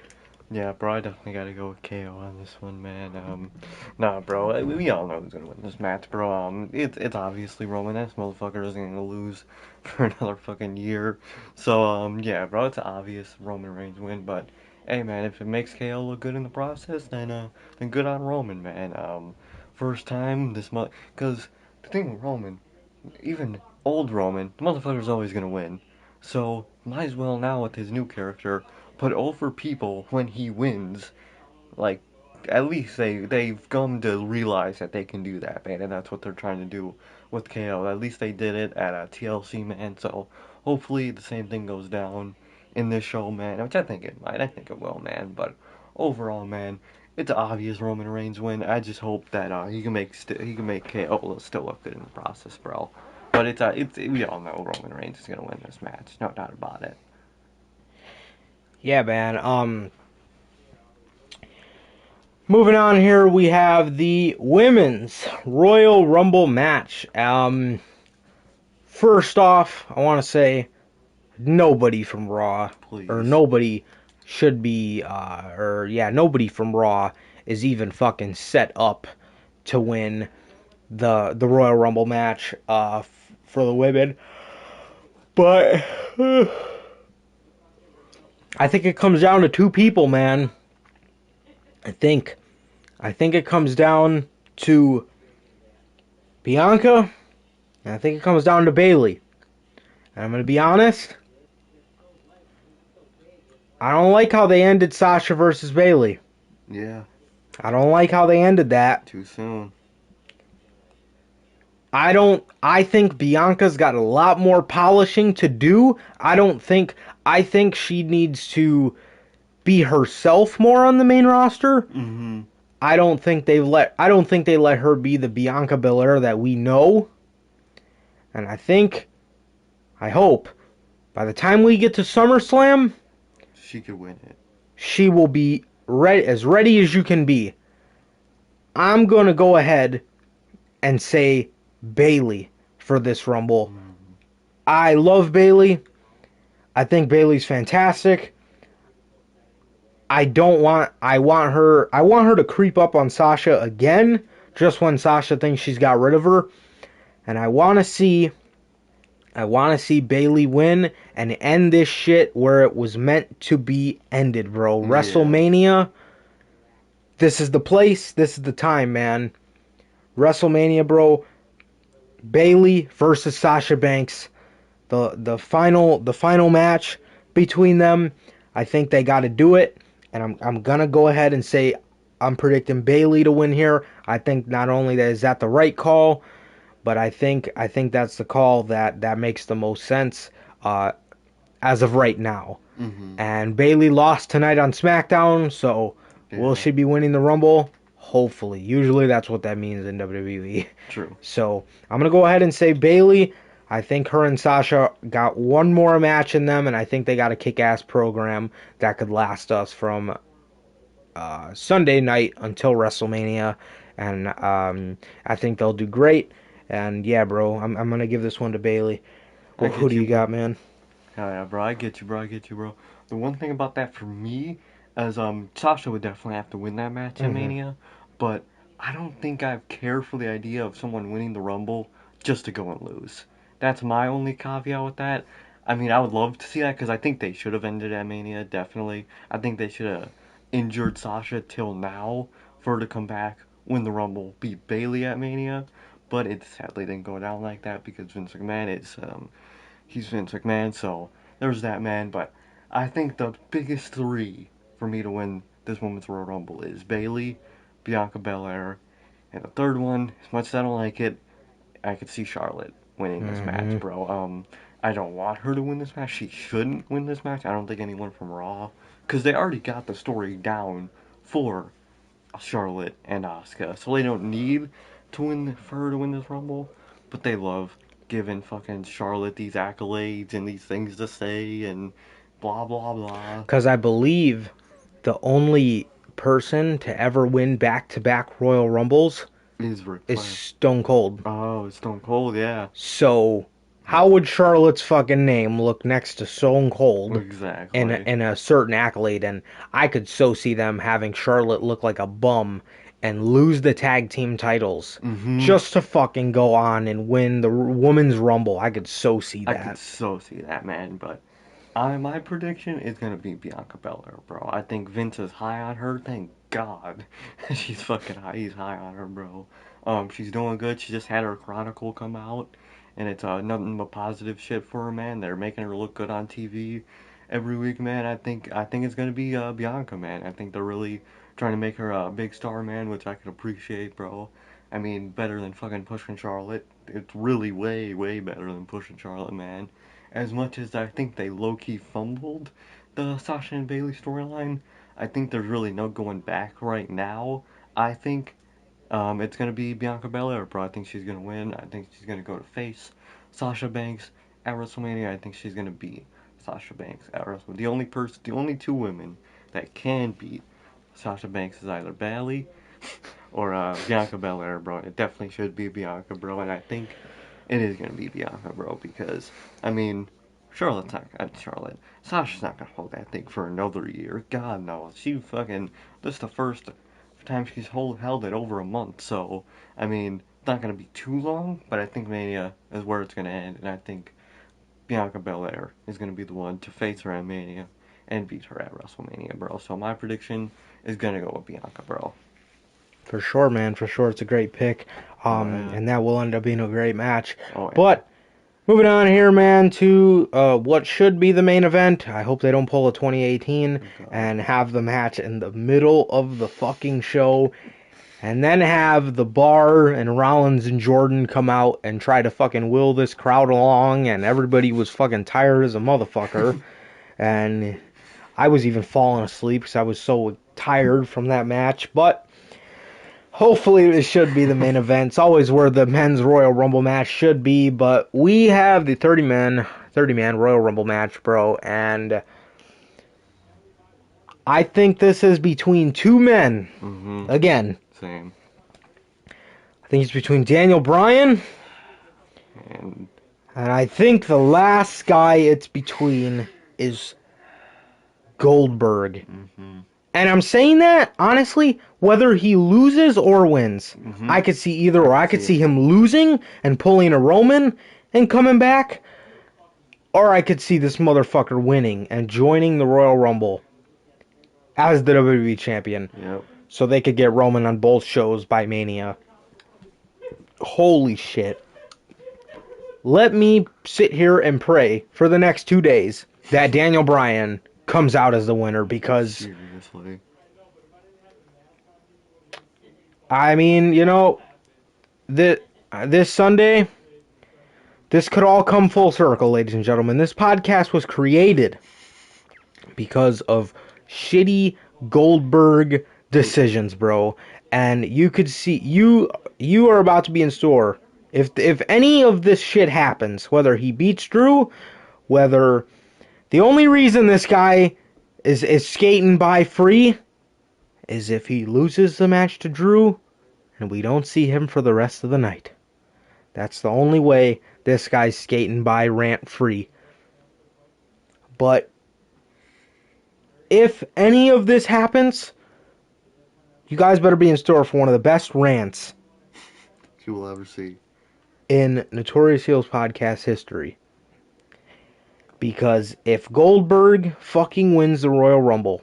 Yeah, bro, I definitely gotta go with KO on this one, man. Nah, bro, we all know who's gonna win this match, bro. It's obviously Roman. This motherfucker isn't gonna lose for another fucking year. So, yeah, bro, it's obvious Roman Reigns win. But hey, man, if it makes KO look good in the process, then good on Roman, man. First time this month, cause the thing with Roman, even old Roman, the motherfucker's always gonna win. So might as well now with his new character put over people when he wins. Like at least they've come to realize that they can do that, man, and that's what they're trying to do with KO. At least they did it at TLC, man. So hopefully the same thing goes down in this show, man. Which I think it might. I think it will, man. But overall, man, it's obvious Roman Reigns win. I just hope that he can make KO still look good in the process, bro. But it's we all know Roman Reigns is gonna win this match, no doubt about it. Yeah, man. Moving on here, we have the Women's Royal Rumble match. First off, I want to say nobody from Raw, Please. or nobody should be, nobody from Raw is even fucking set up to win the Royal Rumble match for the women. But I think it comes down to two people, man. I think it comes down to Bianca, and I think it comes down to Bayley. And I'm going to be honest, I don't like how they ended Sasha versus Bayley. Yeah. I don't like how they ended that. Too soon. I think Bianca's got a lot more polishing to do. I think she needs to be herself more on the main roster. Mm-hmm. I don't think they let her be the Bianca Belair that we know. And I hope by the time we get to SummerSlam, she could win it. She will be ready as you can be. I'm going to go ahead and say Bayley for this Rumble. Mm-hmm. I love Bayley. I think Bayley's fantastic. I want her to creep up on Sasha again, just when Sasha thinks she's got rid of her. And I want to see Bayley win and end this shit where it was meant to be ended, bro. Yeah. WrestleMania, this is the place, this is the time, man. WrestleMania, bro. Bayley versus Sasha Banks, the final match between them. I think they got to do it, and I'm gonna go ahead and say I'm predicting Bayley to win here. I think not only that is that the right call, but I think that's the call that makes the most sense uh, as of right now. Mm-hmm. And Bayley lost tonight on SmackDown, so will Yeah. she be winning the Rumble? Hopefully. Usually that's what that means in WWE. True. So I'm going to go ahead and say Bayley. I think her and Sasha got one more match in them, and I think they got a kick ass program that could last us from Sunday night until WrestleMania. And I think they'll do great. And yeah, bro, I'm going to give this one to Bayley. I Well, who get do you, you bro. got, man? Hell yeah, bro. I get you, bro. I get you, bro. The one thing about that for me is Sasha would definitely have to win that match at Hmm. Mania, but I don't think I care for the idea of someone winning the Rumble just to go and lose. That's my only caveat with that. I mean, I would love to see that because I think they should have ended at Mania, definitely. I think they should have injured Sasha till now for her to come back, win the Rumble, beat Bayley at Mania, but it sadly didn't go down like that because Vince McMahon is he's Vince McMahon, so there's that man. But I think the biggest three for me to win this Women's Royal Rumble is Bayley, Bianca Belair, and the third one, as much as I don't like it, I could see Charlotte winning this match, Hmm. bro. I don't want her to win this match. She shouldn't win this match. I don't think anyone from Raw, because they already got the story down for Charlotte and Asuka, so they don't need to win for her to win this Rumble. But they love giving fucking Charlotte these accolades and these things to say and blah blah blah. Because I believe the only person to ever win back to back Royal Rumbles Is Ric is Flair. Stone Cold. Oh, Stone Cold, yeah, So, how would Charlotte's fucking name look next to Stone Cold exactly. in a certain accolade? And I could so see them having Charlotte look like a bum and lose the tag team titles Mm-hmm. just to fucking go on and win the Women's Rumble. I could so see I could that. so see that, man. But my prediction is gonna be Bianca Belair, bro. I think Vince is high on her. Thank God, she's fucking high. He's high on her, bro. She's doing good. She just had her Chronicle come out, and it's nothing but positive shit for her, man. They're making her look good on TV every week, man. I think it's gonna be Bianca, man. I think they're really trying to make her a big star, man, which I can appreciate, bro. I mean, better than fucking pushing Charlotte. It's really way, way better than pushing Charlotte, man. As much as I think they low key fumbled the Sasha and Bayley storyline, I think there's really no going back right now. I think it's gonna be Bianca Belair, bro. I think she's gonna win. I think she's gonna go to face Sasha Banks at WrestleMania. I think she's gonna beat Sasha Banks at WrestleMania. The only two women that can beat Sasha Banks is either Bayley or Bianca Belair, bro. It definitely should be Bianca, bro. And I think it is gonna be Bianca, bro, because I mean, Charlotte's not Charlotte. Sasha's not gonna hold that thing for another year. God no, she fucking. This is the first time she's held it over a month. So I mean, it's not gonna be too long, but I think Mania is where it's gonna end, and I think Bianca Belair is gonna be the one to face her at Mania and beat her at WrestleMania, bro. So my prediction is gonna go with Bianca, bro. For sure, man. For sure, it's a great pick. Oh yeah. And that will end up being a great match. Oh yeah. But moving on here, man, to what should be the main event. I hope they don't pull a 2018 Oh God. and have the match in the middle of the fucking show. And then have the Bar and Rollins and Jordan come out and try to fucking will this crowd along. And everybody was fucking tired as a motherfucker. And I was even falling asleep because I was so tired from that match. But hopefully this should be the main event. It's always where the men's Royal Rumble match should be, but we have the 30-man Royal Rumble match, bro, and I think this is between two men. Mhm. Again, Same. I think it's between Daniel Bryan, And and I think the last guy it's between is Goldberg. mhm. And I'm saying that, honestly, whether he loses or wins. I Mhm. could see either, I or can I could see it see too. him losing and pulling a Roman and coming back, or I could see this motherfucker winning and joining the Royal Rumble as the WWE champion Yep. so they could get Roman on both shows by Mania. Holy shit. let me sit here and pray for the next 2 days that Daniel Bryan comes out as the winner because, Seriously. I mean, this Sunday, this could all come full circle, ladies and gentlemen. This podcast was created because of shitty Goldberg decisions, bro. And you could see you are about to be in store. If any of this shit happens, whether he beats Drew, whether the only reason this guy is skating by free is if he loses the match to Drew and we don't see him for the rest of the night. That's the only way this guy's skating by rant free. But if any of this happens, you guys better be in store for one of the best rants You will ever see. in Notorious Heels podcast history. Because if Goldberg fucking wins the Royal Rumble,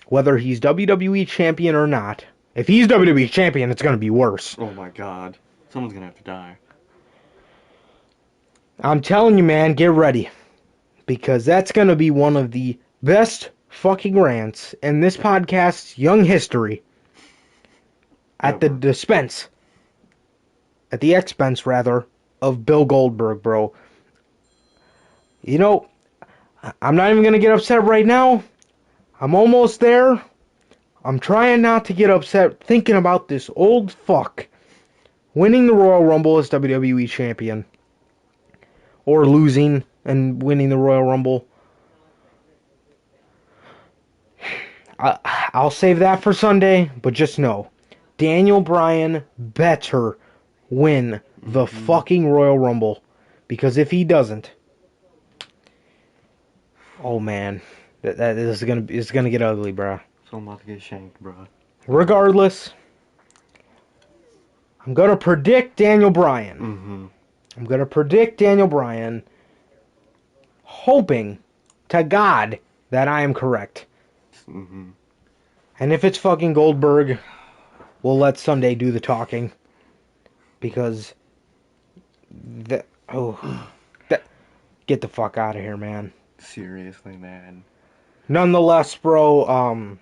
whether he's WWE champion or not, if he's WWE champion, it's going to be worse. Oh my god. Someone's gonna have to die. I'm telling you, man, get ready. Because that's going to be one of the best fucking rants in this podcast's young history. At the expense, of Bill Goldberg, bro. You know, I'm not even going to get upset right now. I'm almost there. I'm trying not to get upset thinking about this old fuck winning the Royal Rumble as WWE champion. Or losing and winning the Royal Rumble. I'll save that for Sunday, but just know, Daniel Bryan better win the fucking Royal Rumble. Because if he doesn't, oh man, this is gonna get ugly, bro. So I'm about to get shanked, bro. Regardless, I'm gonna predict Daniel Bryan. Mm-hmm. I'm gonna predict Daniel Bryan, hoping to God that I am correct. Mm-hmm. And if it's fucking Goldberg, we'll let Sunday do the talking. Because get the fuck out of here, man. Seriously, man. Nonetheless, bro,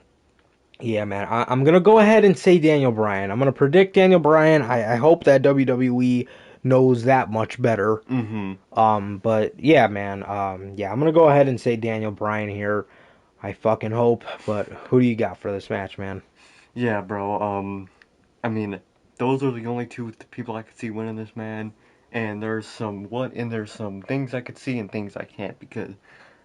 yeah, man, I'm gonna go ahead and say Daniel Bryan. I'm gonna predict Daniel Bryan. I hope that WWE knows that much better. Mm-hmm. But yeah, man, yeah, I'm gonna go ahead and say Daniel Bryan here. I fucking hope. But who do you got for this match, man? Yeah, bro. I mean, those are the only two people I could see winning this, man. And there's some things I could see and things I can't, because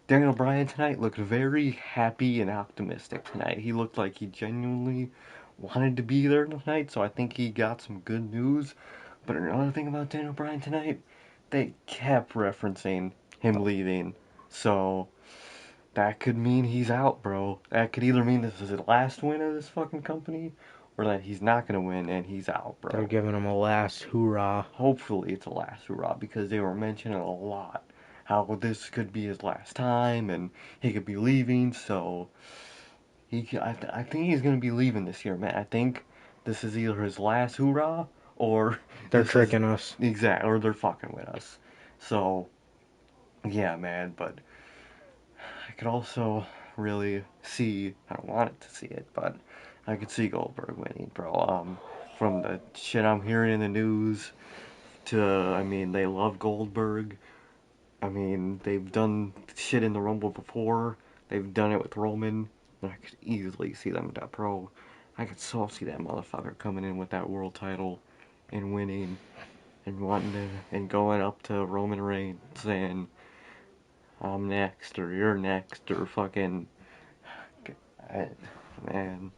Daniel Bryan tonight looked very happy and optimistic tonight. He looked like he genuinely wanted to be there tonight, so I think he got some good news. But another thing about Daniel Bryan tonight, they kept referencing him leaving. So that could mean he's out, bro. That could either mean this is his last win of this fucking company, or that he's not gonna win and he's out, They're bro. giving him a last hoorah. Hopefully it's a last hurrah, because they were mentioning a lot how this could be his last time and he could be leaving. So I think he's gonna be leaving this year, man. I think this is either his last hoorah or They're tricking us. exactly, or they're fucking with us. So yeah, man. But I could also really see, I don't want it to see it, but I could see Goldberg winning, bro. From the shit I'm hearing in the news to, I mean, they love Goldberg. I mean, they've done shit in the Rumble before. They've done it with Roman. And I could easily see them, that pro. I could so see that motherfucker coming in with that world title and winning and wanting to, and going up to Roman Reigns saying, I'm next, or you're next, or fucking, man.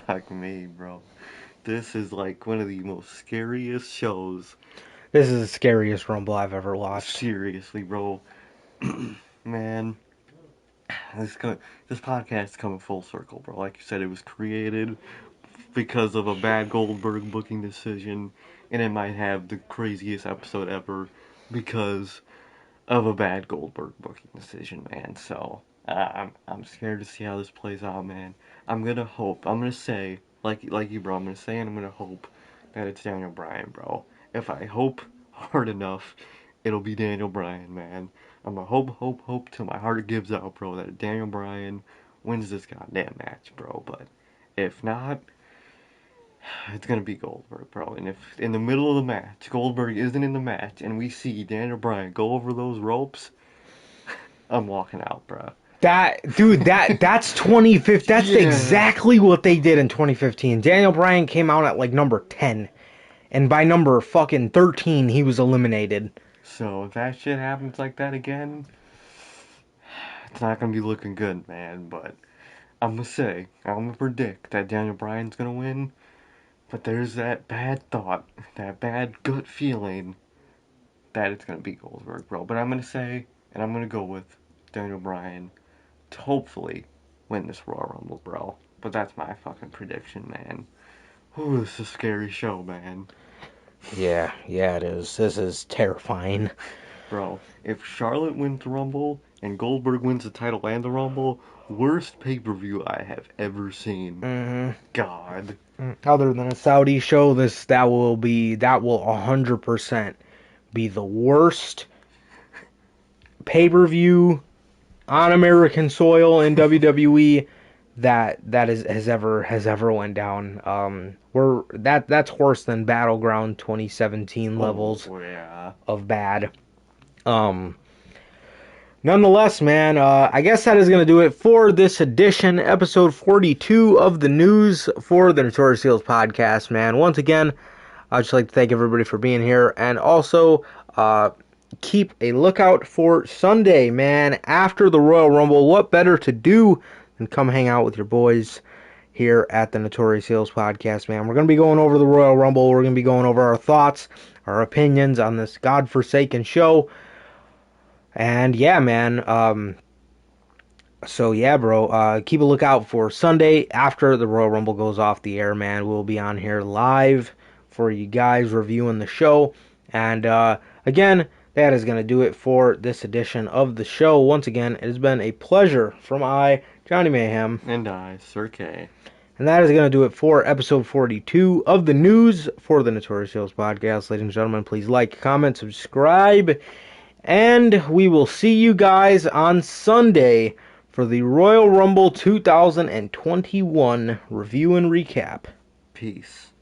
Fuck me, bro. This is like one of the most scariest shows. This is the scariest Rumble I've ever watched. Seriously, bro. Man, this this podcast is coming full circle, bro. Like you said, it was created because of a bad Goldberg booking decision, and it might have the craziest episode ever because of a bad Goldberg booking decision, man. So I'm scared to see how this plays out, man. I'm gonna hope. I'm gonna say, like you, bro. I'm gonna say, and I'm gonna hope that it's Daniel Bryan, bro. if I hope hard enough, it'll be Daniel Bryan, man. I'm gonna hope till my heart gives out, bro, that Daniel Bryan wins this goddamn match, bro. But if not, it's gonna be Goldberg, bro. And if in the middle of the match, Goldberg isn't in the match, and we see Daniel Bryan go over those ropes, I'm walking out, bro. That dude, that's 2015. That's Yeah. exactly what they did in 2015. Daniel Bryan came out at like number 10, and by number fucking 13, he was eliminated. So if that shit happens like that again, it's not gonna be looking good, man. But I'm gonna predict that Daniel Bryan's gonna win. But there's that bad thought, that bad gut feeling that it's gonna be Goldberg, bro. But I'm gonna say, and I'm gonna go with Daniel Bryan to hopefully win this Royal Rumble, bro. But that's my fucking prediction, man. Ooh, this is a scary show, man. Yeah, yeah, it is. This is terrifying. Bro, if Charlotte wins the Rumble and Goldberg wins the title and the Rumble, worst pay-per-view I have ever seen. hmm God. Other than a Saudi show, that will 100% be the worst pay-per-view on American soil in WWE that has ever went down. That's worse than Battleground 2017 Oh, levels yeah. of bad. Um, Nonetheless, man, I guess that is going to do it for this edition, episode 42 of the news for the Notorious Heels podcast, man. Once again, I'd just like to thank everybody for being here, and also keep a lookout for Sunday, man. After the Royal Rumble, what better to do than come hang out with your boys here at the Notorious Heels podcast, man. We're going to be going over the Royal Rumble. We're going to be going over our thoughts, our opinions on this godforsaken show. And yeah, man. So yeah, bro. Keep a lookout for Sunday after the Royal Rumble goes off the air, man. We'll be on here live for you guys reviewing the show. And again, that is gonna do it for this edition of the show. Once again, it has been a pleasure from Johnny Mayhem, And I, Sir K. and that is gonna do it for episode 42 of the news for the Notorious Heels podcast. Ladies and gentlemen, please like, comment, subscribe. And we will see you guys on Sunday for the Royal Rumble 2021 review and recap. Peace.